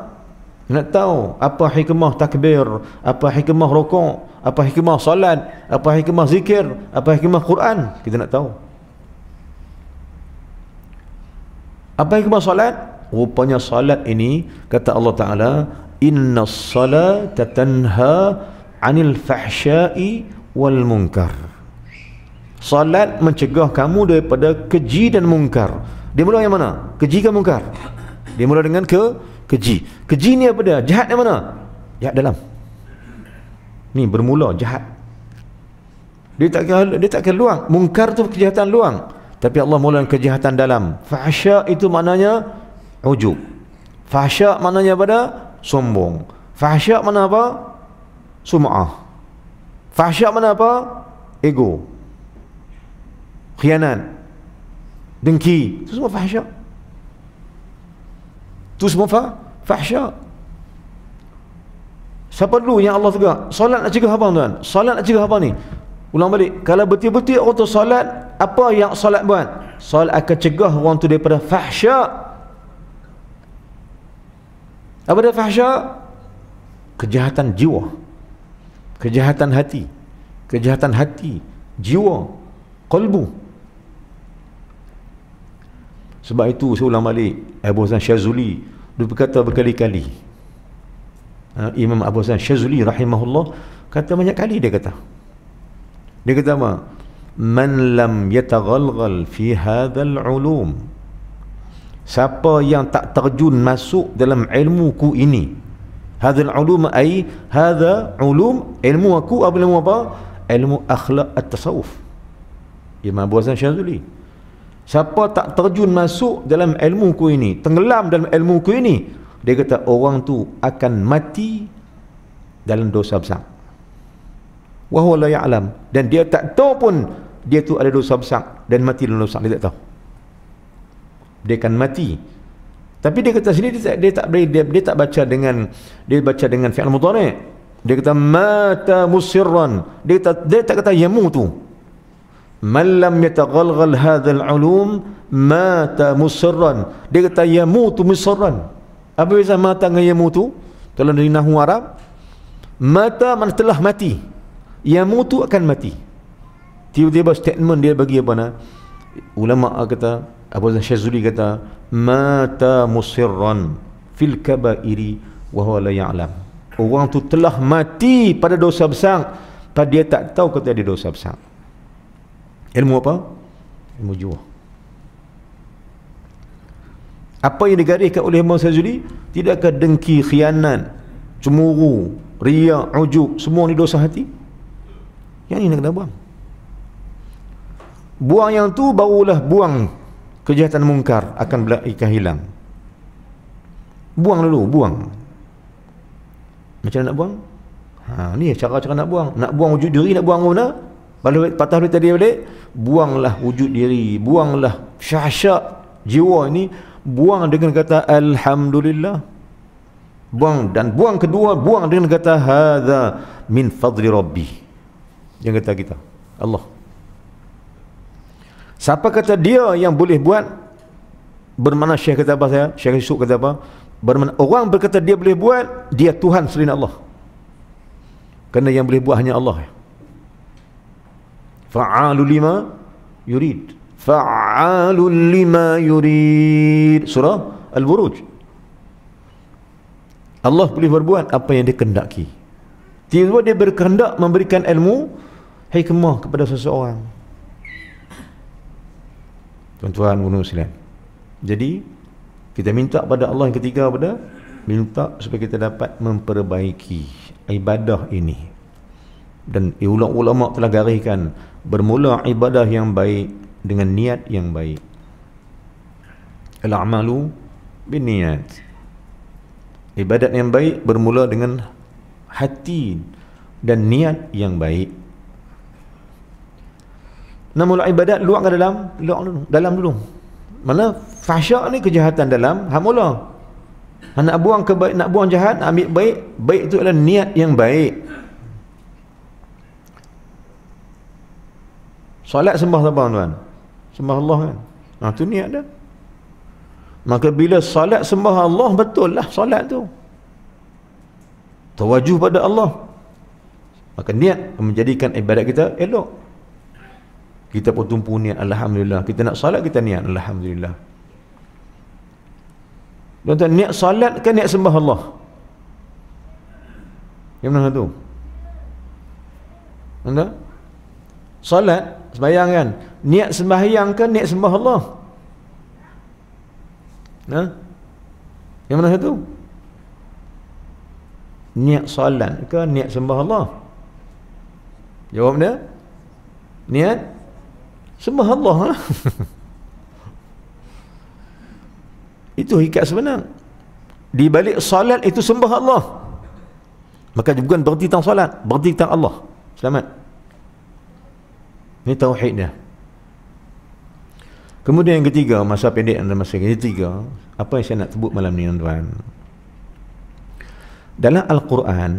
tahu apa hikmah takbir, apa hikmah rukuk, apa hikmah salat, apa hikmah zikir, apa hikmah Quran. Kita nak tahu apa hikmah salat. Rupanya salat ini, kata Allah Ta'ala, innas salata tanha 'anil fahsya'i wal munkar. Salat mencegah kamu daripada keji dan mungkar. Dia mula yang mana? Keji ke mungkar? Dia mula dengan keji. Keji ni apa dia? Jahat yang mana? Jahat dalam. Ni bermula jahat. Dia tak kira luang. Mungkar tu kejahatan luang. Tapi Allah mula dengan kejahatan dalam. Fahsya itu maknanya ujub. Fahsya maknanya pada sombong. Fahsya mana apa? Sum'ah. Fahsya mana apa? Ego. Khianat. Dengki. Itu semua fahsya. Itu semua fahsya. Siapa dulu yang Allah tegak? Solat nak cegah apa tuan? Solat nak cegah apa ni? Ulang balik. Kalau betul-betul orang tu solat, apa yang solat buat? Solat akan cegah orang tu daripada fahsya. Apa dia fahsya? Kejahatan jiwa, kejahatan hati, jiwa, qalbu. Sebab itu saya ulang balik, Abu Hasan Syazuli dia berkata berkali-kali, Imam Abu Hasan Syazuli rahimahullah kata banyak kali, dia kata apa? Man lam yataghalghal fi hadzal ulum, siapa yang tak terjun masuk dalam ilmuku ini, hadzal ulum ai hadza ulum, ilmu aku apa, ilmu apa? Ilmu akhlak at-tasawuf. Imam Abu Hasan Syazuli, siapa tak terjun masuk dalam ilmuku ini, tenggelam dalam ilmuku ini, dia kata orang tu akan mati dalam dosa besar. Wa huwa la ya'lam, dan dia tak tahu pun dia tu ada dosa besar dan mati dalam dosa, dia tak tahu. Dia akan mati. Tapi dia kata sini dia tak baca dengan, dia baca dengan fi'il mudhari'. Dia kata mata musirran. Dia tak kata yamutu. Man lam yataghalghal hadzal ulum mata musirran. Dia kata yamutu musirran. Apa beza mata dengan yamutu? Kalau dari nahwu Arab, mata man telah mati, yamutu akan mati. Tiba-tiba statement dia bagi apa nak? Ulama kata, Abu Hasan Syazuli kata mata musirran fil kabairi wa huwa la ya'lam. Orang tu telah mati pada dosa besar, padahal dia tak tahu kata dia dosa besar. Ilmu apa? Ilmu jiwa. Apa yang digariskan oleh Imam Syazuli? Tidakkah dengki, khianat, cemburu, riya, ujub, semua ni dosa hati? Yang ini nak kena buang. Buang yang tu, barulah buang kejahatan mungkar akan hilang. Buang dulu, buang. Macam mana nak buang? Ni cara-cara nak buang. Nak buang wujud diri, nak buang mana? Patah balik tadi balik, buanglah wujud diri, buanglah syahsyak jiwa ini, buang dengan kata alhamdulillah. Buang, dan buang kedua, buang dengan kata hadza min fadli rabbi. Yang kata kita Allah. Siapa kata dia yang boleh buat, bermakna Syekh kata apa saya? Syekh Yusuf kata apa? Bermakna orang berkata dia boleh buat, dia Tuhan selain Allah. Kerana yang boleh buat hanya Allah. Fa'alu lima yurid. Fa'alu lima yurid. Surah Al-Buruj. Allah boleh berbuat apa yang dia kehendaki. Tiba-tiba dia berkehendak memberikan ilmu hikmah kepada seseorang. Tuan-tuan bunuh Islam. Jadi kita minta pada Allah yang ketiga, pada minta supaya kita dapat memperbaiki ibadah ini. Dan ulama telah gariskan, bermula ibadah yang baik dengan niat yang baik. Al-a'malu binniyat. Ibadat yang baik bermula dengan hati dan niat yang baik. Namun ibadat luar ke dalam? Luar dulu, dalam dulu. Mana fahsyak ni kejahatan dalam, mula. Nak buang kebaik, nak buang jahat, ambil baik. Baik itu adalah niat yang baik. Solat sembah siapa tuan? Sembah Allah kan? Tu niat dah. Maka bila solat sembah Allah, betul lah solat tu. Tawajuh pada Allah. Maka niat menjadikan ibadat kita elok. Kita pun tumpu niat alhamdulillah. Kita nak solat, kita niat alhamdulillah. Tuan-tuan, niat solat kan niat sembah Allah? Yang mana tu? Tuan-tuan, solat sembahyang kan, niat sembahyang kan niat sembah Allah? Yang mana tu? Niat solat ke niat sembah Allah? Jawab dia, niat sembah Allah lah. Itu hakikat sebenar. Di balik solat itu sembah Allah. Maka bukan berhenti tentang solat, berhenti tentang Allah. Selamat. Ini tauhid dia. Kemudian yang ketiga, masa pendek dan masa ketiga, apa yang saya nak sebut malam ni tuan-tuan? Dalam Al-Quran,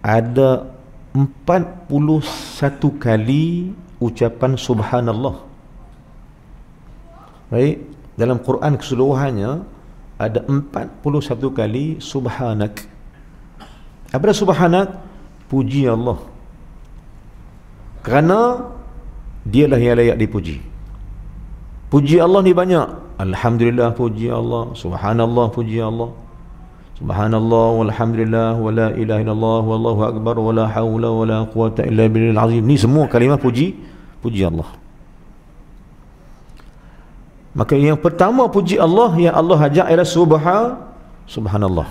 ada 41 kali ucapan subhanallah. Baik, dalam Quran keseluruhannya ada 41 kali subhanak. Apa dia subhanak? Puji Allah. Kerana dialah yang layak dipuji. Puji Allah ni banyak. Alhamdulillah puji Allah, subhanallah puji Allah. Subhanallah walhamdulillah wala ilaha illallah wallahu akbar wala haula wala quwata illa billahil azim. Ni semua kalimah puji Allah. Maka yang pertama puji Allah yang Allah ajak ialah subhanallah.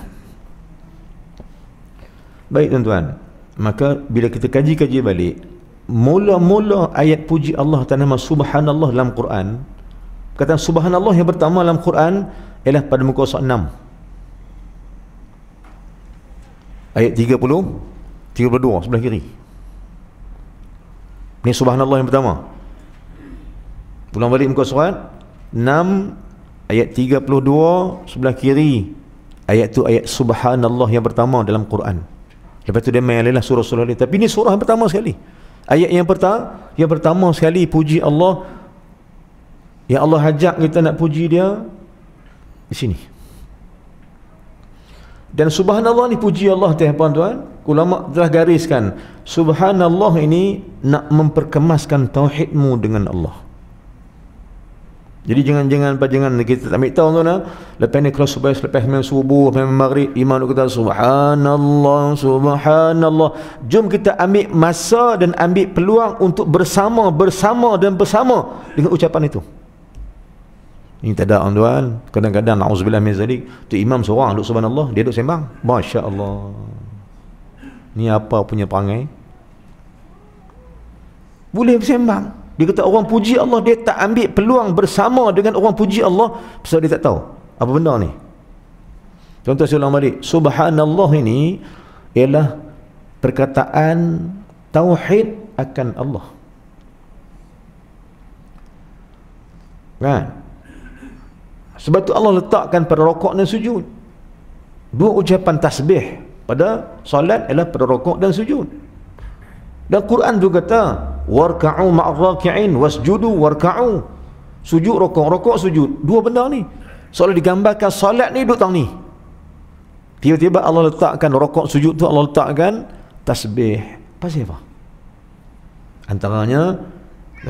Baik tuan-tuan, maka bila kita kaji balik, mula-mula ayat puji Allah atas nama subhanallah dalam Quran, kata subhanallah yang pertama dalam Quran ialah pada muka surat 6 ayat 32 sebelah kiri. Ini subhanallah yang pertama. Ulang balik muka surat 6 ayat 32 sebelah kiri. Ayat tu ayat subhanallah yang pertama dalam Quran. Lepas tu dia main adalah surah-surah lain. Tapi ini surah yang pertama sekali. Ayat yang pertama sekali puji Allah. Yang Allah ajak kita nak puji dia di sini. Dan subhanallah ni puji Allah tuan-tuan. Ulama telah gariskan subhanallah ini nak memperkemaskan tauhidmu dengan Allah. Jadi jangan kita tak ambil tahu tuan-tuan. Lepas ni kalau selepas subuh, maghrib, imam kata subhanallah. Jom kita ambil masa dan ambil peluang untuk bersama dengan ucapan itu. Ini tak ada tuan. Kadang-kadang na'udzubillah min zalik, tu imam seorang duduk subhanallah, dia duduk sembang. Masya-Allah. Ni apa punya perangai? Boleh bersembang. Dia kata orang puji Allah, dia tak ambil peluang bersama dengan orang puji Allah sebab dia tak tahu apa benda ni. Contoh saya ulang balik, subhanallah ini ialah perkataan tauhid akan Allah. Kan? Sebab tu Allah letakkan pada rokok dan sujud. Dua ucapan tasbih pada solat ialah pada rokok dan sujud. Dan Quran juga kata warka'u ma'ar-raki'in wasjudu warka'u. Sujud rokok sujud. Dua benda ni. Soalnya digambarkan solat ni duduk tang ni. Tiba-tiba Allah letakkan rokok sujud tu, Allah letakkan tasbih. Pasal apa? Antaranya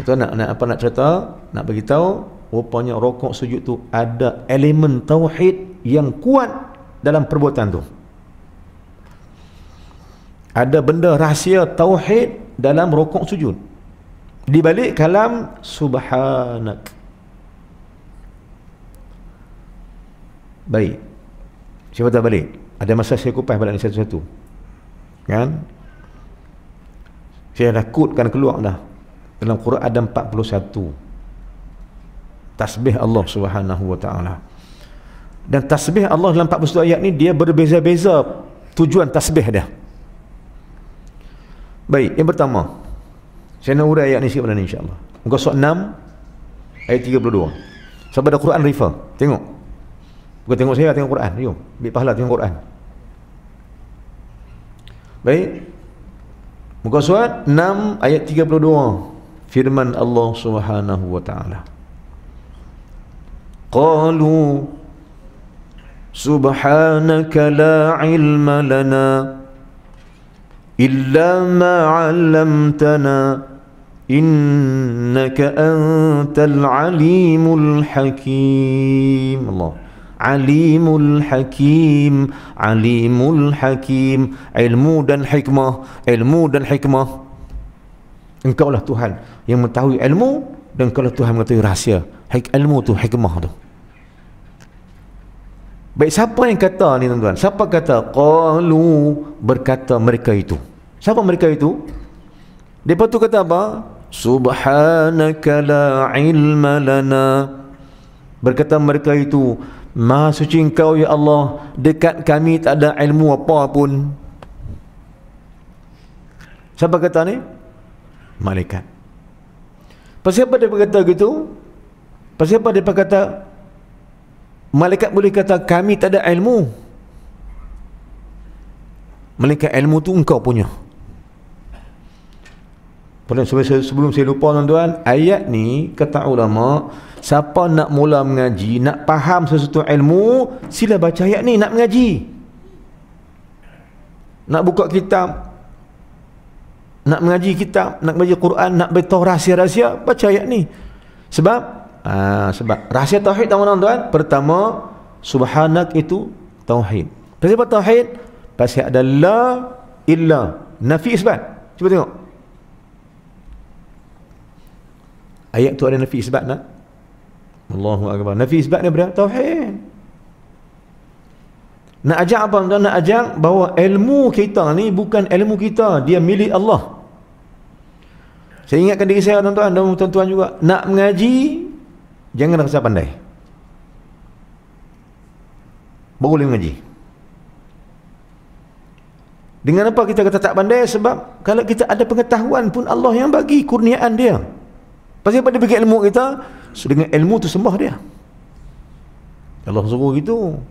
tuan nak cerita, nak bagi tahu rupanya rokok sujud tu ada elemen tauhid yang kuat dalam perbuatan tu. Ada benda rahsia tauhid dalam rokok sujud. Di balik kalam subhanak. Baik. Siapa tak balik? Ada masa saya kupas balik ni satu-satu. Kan? Saya dah kutkan keluar dah. Dalam Quran ada 41 tasbih Allah Subhanahu wa taala. Dan tasbih Allah dalam 41 ayat ni dia berbeza-beza tujuan tasbih dia. Baik, yang pertama, saya nak urai ayat ni sikit pada ni insya-Allah. Muka surat 6 ayat 32. Siapa ada Quran refer? Tengok. Bukan tengok saya, tengok Quran. Jom, ambil pahala tengok Quran. Baik. Muka surat 6 ayat 32. Firman Allah Subhanahu wa taala. Qalu subhanaka la ilma lana illa ma 'allamtana innaka antal alimul hakim. Allah, alimul hakim, alimul hakim, ilmu dan hikmah. Engkaulah Tuhan yang mengetahui ilmu dan engkaulah Tuhan mengetahui rahsia. Ilmu tu, hikmah tu. Baik, siapa yang kata ni tuan-tuan? Siapa kata? Qalu, berkata mereka itu. Siapa mereka itu? Depa tu kata apa? Subhanaka la ilma lana. Berkata mereka itu, Maha suci Engkau ya Allah, dekat kami tak ada ilmu apa pun. Siapa kata ni? Malaikat. Pasal apa dia berkata gitu? Pasal apa dia berkata malaikat boleh kata kami tak ada ilmu? melainkan ilmu tu engkau punya. Sebelum saya lupa tuan-tuan, ayat ni kata ulama, siapa nak mula mengaji, nak faham sesuatu ilmu, sila baca ayat ni. Nak mengaji, nak buka kitab, nak mengaji kitab, nak baca Quran, nak beritahu rahsia-rahsia, baca ayat ni. Sebab rahsia tauhid tahu tuan-tuan. Pertama, subhanak itu tauhid. Kenapa tauhid? Pasal ada la illa, nafi isbat. Cuba tengok ayat tu, ada nafi isbat nak? Allahu akbar. Nafi isbat ni berapa? Tauhid. Nak ajak apa tuan? Nak ajak bahawa ilmu kita ni bukan ilmu kita, dia milik Allah. Saya ingatkan diri saya tuan-tuan dan tuan-tuan juga, nak mengaji jangan rasa pandai baru boleh mengaji. Dengan apa kita kata tak pandai? Sebab kalau kita ada pengetahuan pun Allah yang bagi kurniaan dia. Pasal pada bagi ilmu kita, dengan ilmu tu sembah dia. Allah suruh gitu.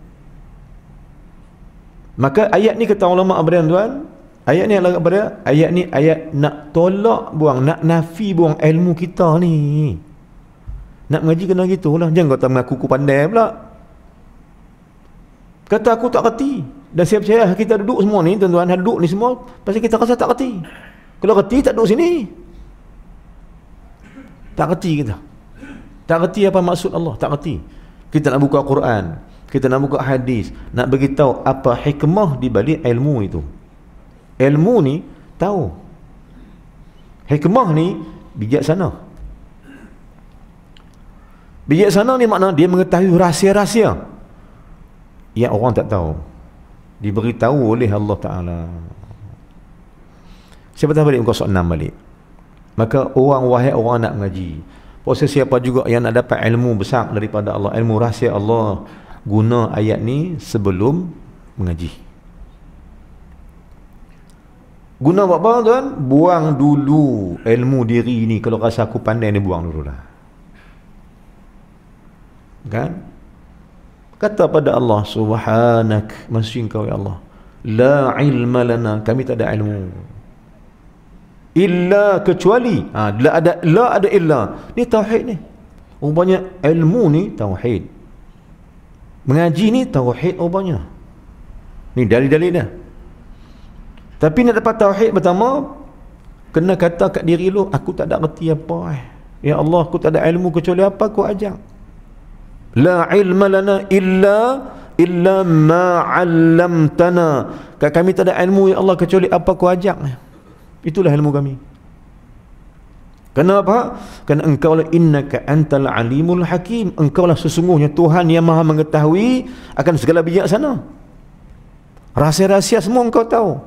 Maka ayat ni kata ulama abadian tuan, ayat ni adalah kepada ayat ni ayat nak tolak buang, nak nafi buang ilmu kita ni. Nak mengaji kena gitulah. Jangan kata mengaku aku pandai pula. Kata aku tak reti. Dan saya percaya kita duduk semua ni tuan-tuan, duduk ni semua pasal kita rasa tak reti. Kalau reti tak duduk sini. Tak reti kita. Tak reti apa maksud Allah, tak reti. Kita nak buka Quran, kita nak buka hadis, nak beritahu apa hikmah di balik ilmu itu. Ilmu ni tahu. Hikmah ni bijaksana. Bijaksana ni makna dia mengetahui rahsia-rahsia yang orang tak tahu, diberitahu oleh Allah Ta'ala. Saya patah balik muka surat 6 balik. Maka wahai orang nak mengaji, proses siapa juga yang nak dapat ilmu besar daripada Allah, ilmu rahsia Allah, guna ayat ni sebelum mengaji. Guna buat apa tuan? Buang dulu ilmu diri ni. Kalau rasa aku pandai ni, buang dulu lah. Kan? Kata pada Allah, subhanak, maksud kau ya Allah, la ilma lana, kami tak ada ilmu, illa, kecuali la ada illa. Ni tauhid ni. Rupanya ilmu ni tauhid, mengaji ni tauhid rupanya. Ni dalil-dalil dia. Tapi nak dapat tauhid pertama, kena kata kat diri lu, aku tak ada reti apa ya Allah, aku tak ada ilmu kecuali apa aku ajak. La ilma lana illa ma 'allamtana. Kami tak ada ilmu ya Allah kecuali apa aku ajak. Itulah ilmu kami. Kenapa? Kerana engkau lah, innaka antal alimul hakim. Engkau lah sesungguhnya Tuhan yang maha mengetahui akan segala bijaksana. Rahsia-rahsia semua engkau tahu.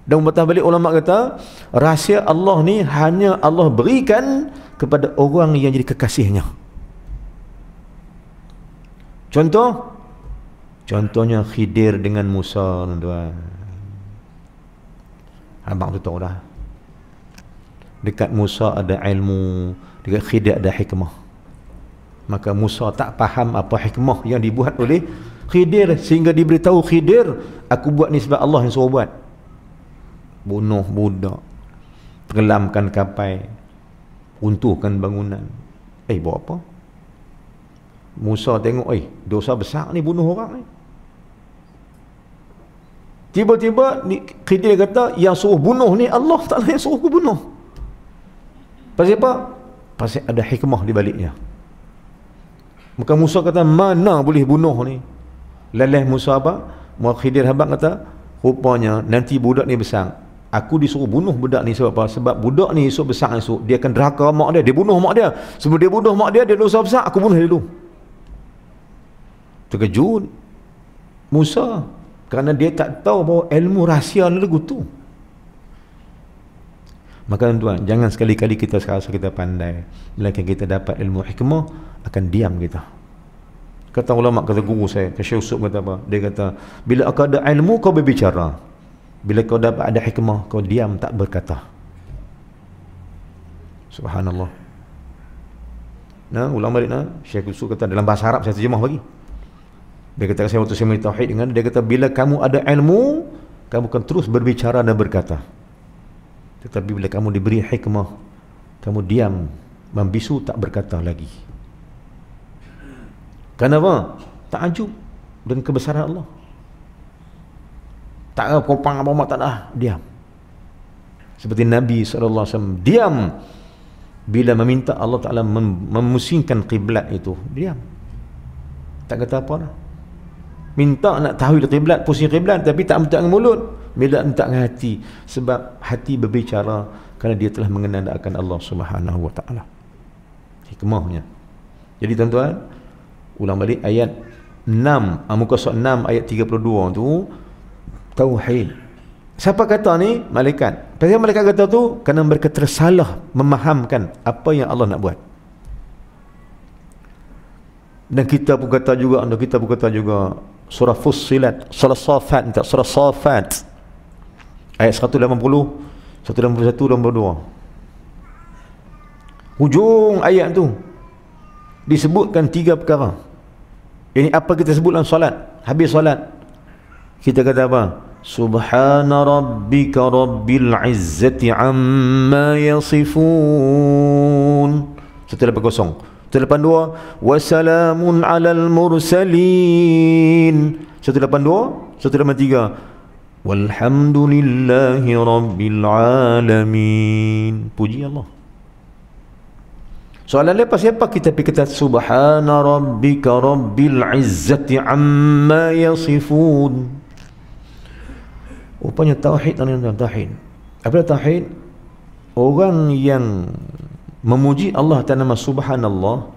Dan patah balik ulama kata, rahsia Allah ni hanya Allah berikan kepada orang yang jadi kekasihnya. Contohnya Khidir dengan Musa, tuan-tuan. Abang tu tahu dah. Dekat Musa ada ilmu, dekat Khidir ada hikmah. Maka Musa tak faham apa hikmah yang dibuat oleh Khidir, sehingga diberitahu Khidir, aku buat ni sebab Allah yang suruh buat. Bunuh budak, tenggelamkan kapal, runtuhkan bangunan. Buat apa? Musa tengok, dosa besar ni, bunuh orang ni. Tiba-tiba Khidir kata, yang suruh bunuh ni Allah Ta'ala yang suruh aku bunuh. Pasal apa? Pasal ada hikmah di baliknya. Maka Musa kata, mana boleh bunuh ni? Leleh Musa apa? Khidir habang kata, rupanya nanti budak ni besar, aku disuruh bunuh budak ni sebab apa? Sebab budak ni esok besar, esok dia akan derhaka mak dia, dia bunuh mak dia. Sebelum dia bunuh mak dia, dia dosa besar, aku bunuh dia dulu. Terkejut Musa kerana dia tak tahu bahawa ilmu rahsia lagu tu. Maka tuan, jangan sekali-kali kita rasa kita pandai, melainkan kita dapat ilmu hikmah, akan diam kita. Kata ulama, kata guru saya, Syekh Yusuf kata apa? Dia kata, bila kau ada ilmu kau berbicara, bila kau dapat ada hikmah kau diam tak berkata. Subhanallah. Nah, ulang balik Syekh Yusuf kata dalam bahasa Arab, saya terjemah bagi. Dia kata, saya waktu saya tauhid dengan dia kata, bila kamu ada ilmu, kamu akan terus berbicara dan berkata. Tetapi bila kamu diberi hikmah, kamu diam, membisu, tak berkata lagi. Kenapa? Ta'ajub dan kebesaran Allah. Tak ada kopang apa-apa, tak ada, diam. Seperti Nabi SAW diam bila meminta Allah Ta'ala memusingkan kiblat itu, diam, tak kata apa dah. Minta nak tahu kiblat, pusing kiblat, tapi tak minta dengan mulut, bila minta dengan hati, sebab hati berbicara kerana dia telah mengenal akan Allah Subhanahu wa Ta'ala. Hikmahnya. Jadi tuan-tuan, ulang balik ayat 6, muka surat 6 ayat 32 tu, tauhid. Siapa kata ni? Malaikat. Pasal malaikat kata tu kerana mereka tersalah memahamkan apa yang Allah nak buat. Dan kita pun kata juga surah Fussilat, surah Safat, surah Safat ayat 180, 181, 82. Hujung ayat tu disebutkan 3 perkara. Ini apa kita sebut dalam solat. Habis solat kita kata apa? Subhana rabbika rabbil izzati amma yasifun. 180. 182. Wassalamun alal mursalin. 182. 183. Walhamdulillahi rabbil alamin. Puji Allah. Soalan lepas siapa kita pergi kata Subhana rabbika rabbil izzati amma yasifun. Rupanya tauhid, tauhid. Apa tauhid? Orang yang memuji Allah atas nama Subhanallah,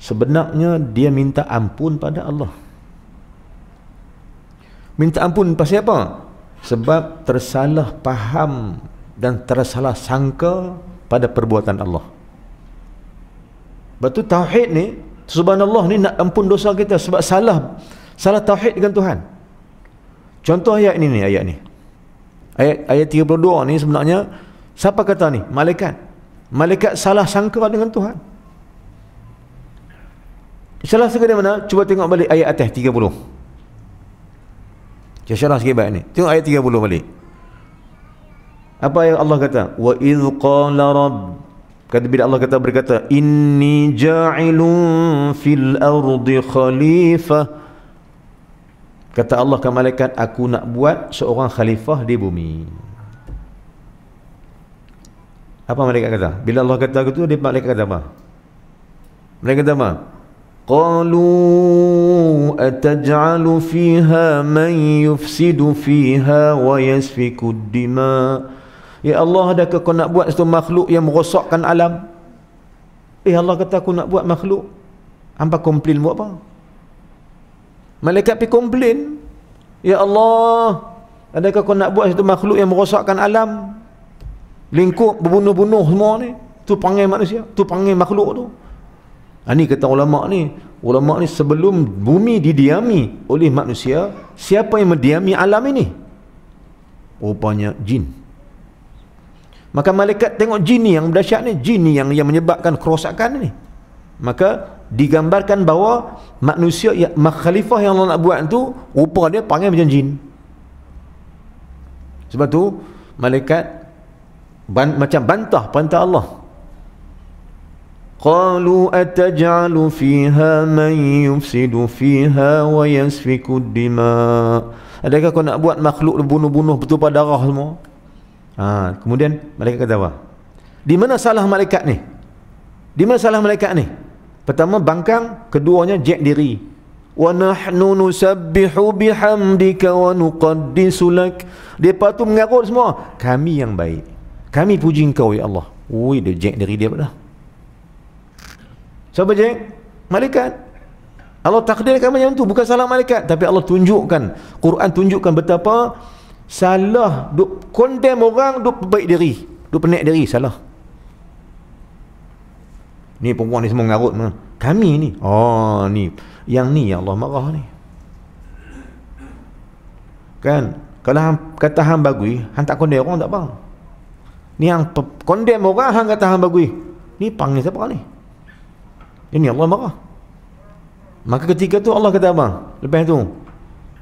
sebenarnya dia minta ampun pada Allah. Minta ampun pasal apa? Sebab tersalah faham dan tersalah sangka pada perbuatan Allah. Betul tauhid ni, Subhanallah ni nak ampun dosa kita sebab salah tauhid dengan Tuhan. Contoh ayat ni, ayat ni. Ayat 32 ni sebenarnya siapa kata ni? Malaikat. Malaikat salah sangka dengan Tuhan. Salah sangka dari mana? Cuba tengok balik ayat atas 30. Saya syarah sikit baik ni. Tengok ayat 30 balik. Apa yang Allah kata? Wa idh qala rabb, kata bila Allah berkata inni ja'ilun fil ardi khalifah. Kata Allah ke malaikat, aku nak buat seorang khalifah di bumi. Apa malaikat kata? Bila Allah kata gitu, dia malaikat kata apa? Malaikat kata apa? Qalu ataj'alu fiha man yufsidu fiha wa yasfiku dima. Ya Allah, adakah kau nak buat satu makhluk yang merosakkan alam? Allah kata aku nak buat makhluk. Hampa komplain buat apa? Malaikat pergi komplain, ya Allah, adakah kau nak buat satu makhluk yang merosakkan alam, lingkup, berbunuh-bunuh semua ni? Tu panggil manusia, tu panggil makhluk tu. Ini kata ulama ni sebelum bumi didiami oleh manusia, siapa yang mendiami alam ini? Rupanya jin. Maka malaikat tengok jin ni yang dahsyat ni, jin ni yang menyebabkan kerosakan ni. Maka digambarkan bahawa manusia khalifah yang Allah nak buat tu rupa dia panggil macam jin. Sebab tu malaikat macam bantah perintah Allah. Qalu ataj'alu fiha man yufsidu fiha wa yasfiku dima. Adakah kau nak buat makhluk bunuh-bunuh bertumpah darah semua? Kemudian malaikat kata apa? Di mana salah malaikat ni? Di mana salah malaikat ni? Pertama bangkang, keduanya jek diri. Wa nahnu nusabbihu bihamdika wa nuqaddisu lak. Depa tu mengarut semua, kami yang baik, kami puji engkau ya Allah. Oi, dia jek diri dia dah. Siapa jek? Malaikat. Allah takdirkan macam tu, bukan salah malaikat, tapi Allah tunjukkan, Quran tunjukkan betapa salah duk condemn orang, duk baik diri, duk penik diri, salah. Ni perempuan ni semua mengarut mana? Kami ni. Oh, ni. Yang ni yang Allah marah ni. Kan? Kalau hang kata hang bagui, hang tak condemn orang tak apa. Ni hang condemn orang, hang kata hang bagui. Ni panggil siapa ni? Ini Allah marah. Maka ketika tu Allah kata apa? Lepas tu,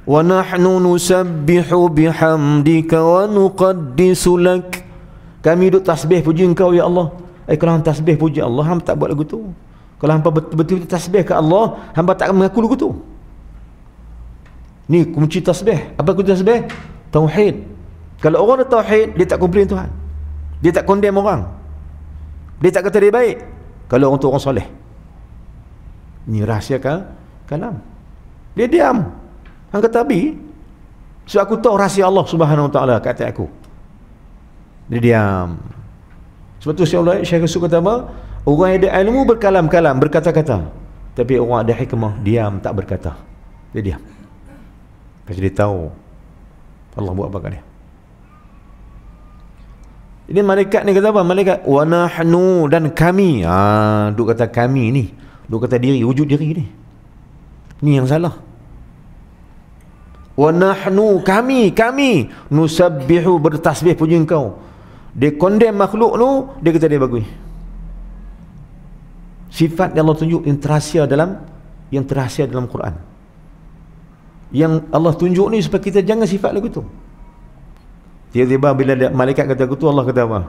Wa nahnu nusabbihu bihamdika wa nuqaddisu lak. Kami duk tasbih puji engkau ya Allah. Kalau hang tasbih puji Allah, hang tak buat lagu tu. Kalau hang betul-betul tasbih ke Allah, hang tak mengaku lagu tu. Ni kunci tasbih. Apa kunci tasbih? Tauhid. Kalau orang ada tauhid, dia tak komplain Tuhan. Dia tak condemn orang. Dia tak kata dia baik. Kalau orang tu orang soleh. Ni rahsia kalam. Dia diam. Hang kata abi. So aku tahu rahsia Allah Subhanahu Wa Taala kat hati aku. Dia diam. Sebab tu Syekh Rasul kata apa? Orang yang ada ilmu berkalam-kalam, berkata-kata. Tapi orang ada hikmah, diam, tak berkata. Dia diam. Pasal dia tahu Allah buat apa kat dia. Ini malaikat ni kata apa? Malaikat wa nahnu, dan kami. Duk kata kami ni. Duk kata diri, wujud diri ni. Ni yang salah. Wa nahnu, kami nusabbihu, bertasbih puji engkau. Dia condemn makhluk tu, dia kata dia bagus. Sifat yang Allah tunjuk yang terahsia dalam Quran. Yang Allah tunjuk ni supaya kita jangan sifat lagu tu. Tiba-tiba bila malaikat kata aku tu, Allah kata apa?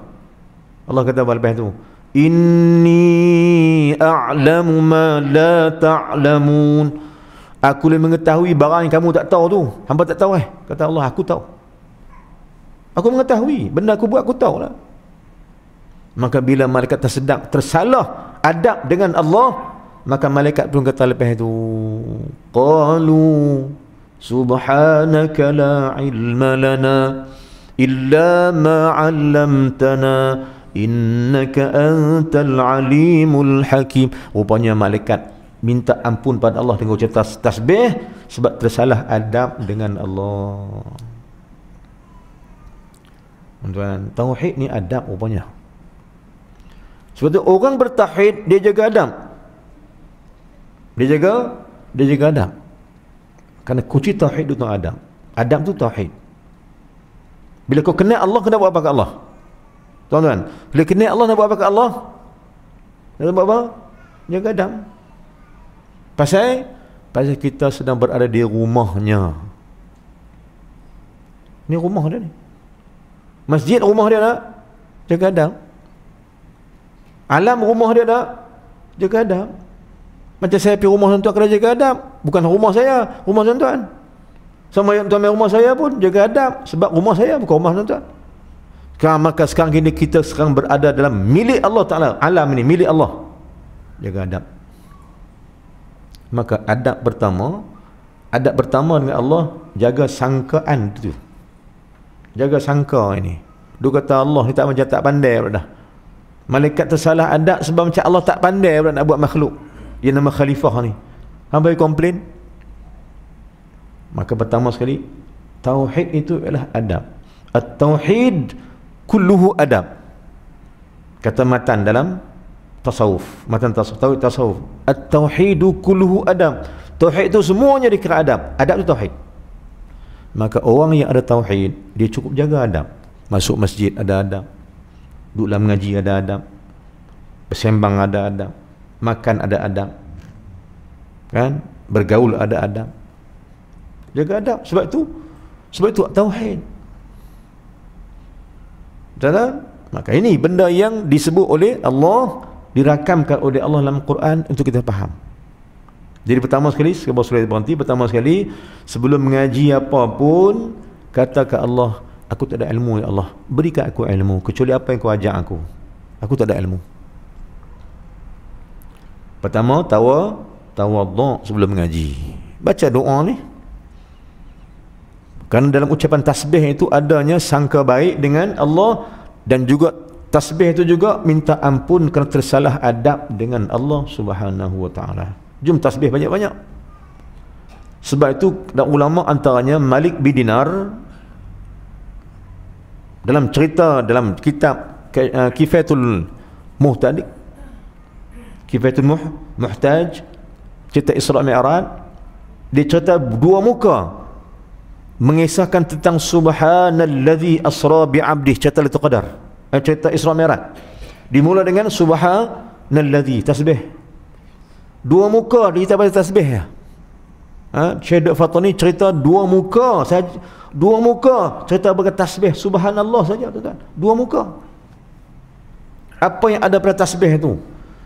Allah kata apa lepas tu? Inni a'lamu ma la ta'lamun. Aku boleh mengetahui barang yang kamu tak tahu tu. Hamba tak tahu Kata Allah, aku tahu. Aku mengetahui. Benda aku buat, aku tahu lah. Maka bila malaikat tersalah adab dengan Allah, maka malaikat pun kata lepas itu, qalu subhanaka la ilma lana illa ma 'allamtana innaka antal alimul hakim. Rupanya malaikat minta ampun pada Allah dengan ucapan tasbih sebab tersalah adab dengan Allah. Tuan, tauhid ni adab rupanya. Sebab tu orang bertauhid dia jaga adab. Dia jaga adab. Kerana kunci tauhid itu adab. Adab tu tauhid. Bila kau kenal Allah, kena buat apa ke Allah? Tuan-tuan, bila kenal Allah, nak buat apa ke Allah? Nak buat apa? Jaga adab. Pasal kita sedang berada di rumahnya. Ni rumah dia ni. Masjid rumah dia tak? Jaga adab. Alam rumah dia tak? Jaga adab. Macam saya pergi rumah tuan-tuan kena jaga adab. Bukan rumah saya, rumah tuan-tuan. Sama yang tuan rumah saya pun jaga adab. Sebab rumah saya bukan rumah tuan-tuan. Maka sekarang ini kita sekarang berada dalam milik Allah Ta'ala. Alam ini milik Allah. Jaga adab. Maka adab pertama dengan Allah, jaga sangkaan itu. Jaga sangka ini. Dia kata Allah ni tak pandai dah. Malaikat tersalah adab sebab macam Allah tak pandai nak buat makhluk. Dia nama khalifah ni. Hamba komplain. Maka pertama sekali, tauhid itu adalah adab. At-tauhid kulluhu adab. Kata matan dalam tasawuf. Matan tasawuf. At-tauhidu kulluhu adab. Tauhid itu semuanya dikira adab. Adab itu tauhid. Maka orang yang ada tauhid, dia cukup jaga adab. Masuk masjid ada adab. Duduk dalam mengaji ada adab. Bersembang ada adab. Makan ada adab. Kan? Bergaul ada adab. Jaga adab. Sebab itu tauhid. Dan maka ini benda yang disebut oleh Allah, dirakamkan oleh Allah dalam Quran untuk kita faham. Jadi pertama sekali, pertama sekali sebelum mengaji apa pun, kata ke Allah, aku tak ada ilmu ya Allah, berikan aku ilmu kecuali apa yang kau ajak aku. Aku tak ada ilmu. Pertama, tawadhu sebelum mengaji. Baca doa ni. Kerana dalam ucapan tasbih itu adanya sangka baik dengan Allah, dan juga tasbih itu juga minta ampun kerana tersalah adab dengan Allah Subhanahu Wa Taala. Jom tasbih banyak-banyak. Sebab itu ulama antaranya Malik bin Dinar dalam cerita dalam kitab Kifayatul Muhtaj, cerita Isra Mi'raj, dia cerita dua muka mengisahkan tentang subhanallazi asra bi'abdih, cerita Lailatul Qadar, cerita Isra Mi'raj. Dimula dengan subhanallazi, tasbih. Dua muka kita baca tasbih ya. Syekh Fatani cerita dua muka saja, dua muka cerita bertasbih subhanallah saja, tuan-tuan. Dua muka. Apa yang ada pada tasbih itu?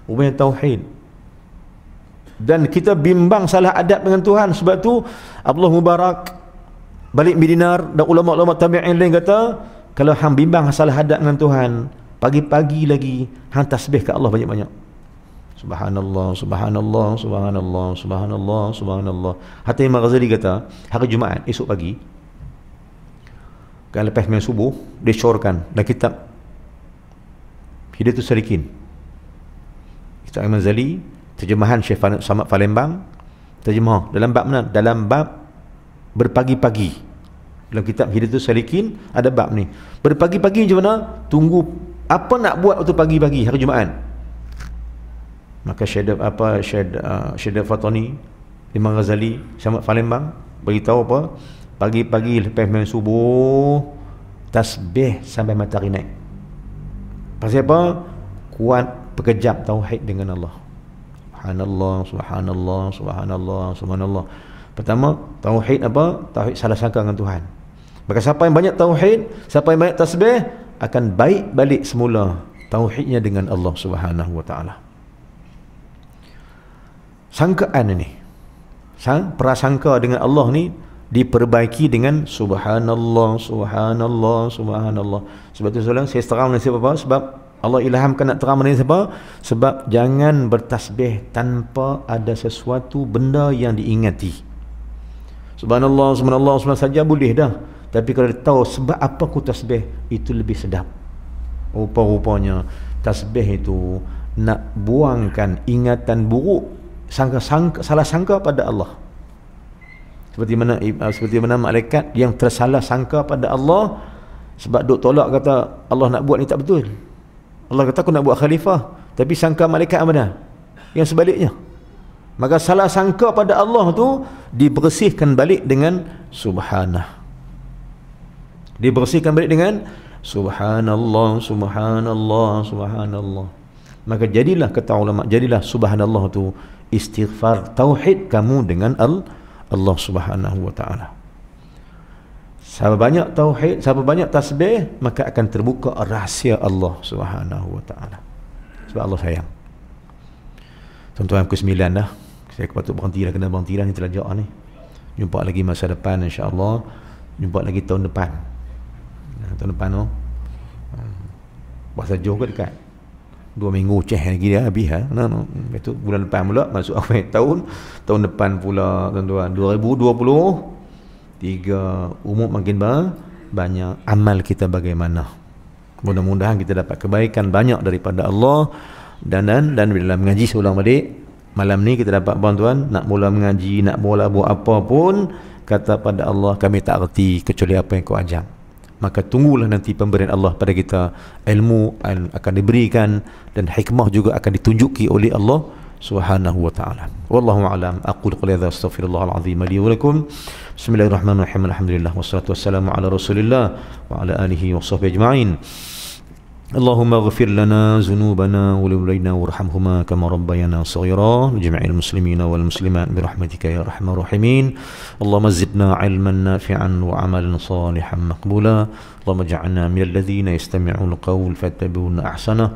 Rupanya tauhid. Dan kita bimbang salah adab dengan Tuhan. Sebab tu Abdullah Mubarak Balik Midinar dan ulama-ulama tabi'in lain kata, kalau hang bimbang salah hadap dengan Tuhan, pagi-pagi lagi hang tasbih ke Allah banyak-banyak. Subhanallah, subhanallah, subhanallah, subhanallah, subhanallah. Hatta Imam Ghazali kata, hari Jumaat esok pagi, kan lepas main subuh, dia syorkan dalam kitab Hidayatus Salikin, kitab Imam Ghazali, terjemahan Syekh Samad Palembang, terjemah dalam bab mana? Dalam bab berpagi-pagi. Dalam kitab Hidayatus Salikin ada bab ni. Berpagi-pagi macam mana? Tunggu apa nak buat waktu pagi-pagi hari Jumaat. Maka Syekh Fatani, Imam Ghazali, Samad Palembang beritahu apa? Pagi-pagi lepas main subuh tasbih sampai matahari naik. Pasal apa? Kuat berkejap tauhid dengan Allah. Subhanallah, subhanallah, subhanallah, subhanallah. Pertama, tauhid apa? Tauhid salah sangka dengan Tuhan. Maka siapa yang banyak tauhid, siapa yang banyak tasbih, akan baik balik semula tauhidnya dengan Allah Subhanahu wa taala. Sangkaan ini, prasangka dengan Allah ni diperbaiki dengan subhanallah, subhanallah, subhanallah. Sebab tu saya terang dengan siapa? Sebab Allah ilhamkan nak terang dengan siapa? Sebab jangan bertasbih tanpa ada sesuatu benda yang diingati. Subhanallah, subhanallah, subhanallah saja boleh dah. Tapi kalau dia tahu sebab apa aku tasbih, itu lebih sedap. Rupa-rupanya tasbih itu nak buangkan ingatan buruk, salah sangka pada Allah. Seperti mana malaikat yang tersalah sangka pada Allah sebab duk tolak kata Allah nak buat ni tak betul. Allah kata aku nak buat khalifah, tapi sangka malaikat mana? Yang sebaliknya. Maka salah sangka pada Allah tu dibersihkan balik dengan subhanah. Dibersihkan balik dengan subhanallah, subhanallah, subhanallah. Maka jadilah, kata ulama, jadilah subhanallah tu istighfar tauhid kamu dengan Allah Subhanahu wa taala. Siapa banyak tauhid, siapa banyak tasbih, maka akan terbuka rahsia Allah Subhanahu wa taala. Sebab Allah sayang. Tuan-tuan, pukul 9 dah. Saya patut berhenti dah, kena berhenti dah ni terlajak ni. Jumpa lagi masa depan insya-Allah. Jumpa lagi tahun depan. Tahun depan tu. Puasa Johor ke dekat? 2 minggu ceh lagi dia habis ha. Itu bulan depan pula masuk akhir tahun depan pula tuan-tuan 2023 umur makin banyak, amal kita bagaimana. Mudah-mudahan kita dapat kebaikan banyak daripada Allah dan dalam mengaji seulang balik malam ni kita dapat tuan-tuan nak mula mengaji, nak mula buat apa pun, kata pada Allah kami tak erti kecuali apa yang kau ajar. Maka tunggulah nanti pemberian Allah pada kita, ilmu akan diberikan dan hikmah juga akan ditunjuki oleh Allah Subhanahu wa taala. Wallahu a'lam. Aqulu qawli hadza astaghfirullahal azim li wa lakum. Bismillahirrahmanirrahim. Alhamdulillah wassalatu wassalamu ala Rasulillah wa ala alihi washabbihi ajma'in. Allahumma ighfir lana dhunubana wa liwalidayna warhamhuma kama rabbayana shaghira li jami'il muslimina wal muslimat bi rahmatika ya arhamar rahimin. Allahumma zidna 'ilman nafi'an wa 'amalan salihan maqbula. Allahumma ij'alna minal ladzina yastami'una al-qawl fayattabi'una ahsana.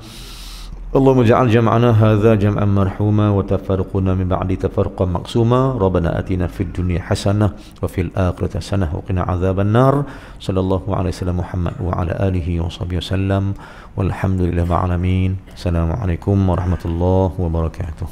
اللهم اجعل جمعنا هذا جمعا مرحوما وتفرقنا من بعد تفرقا مقسوما ربنا آتنا في الدنيا حسنة وفي الآخرة حسنة وقنا عذاب النار صلى الله عليه وسلم محمد وعلى آله وصحبه وسلم والحمد لله رب العالمين. السلام عليكم ورحمة الله وبركاته.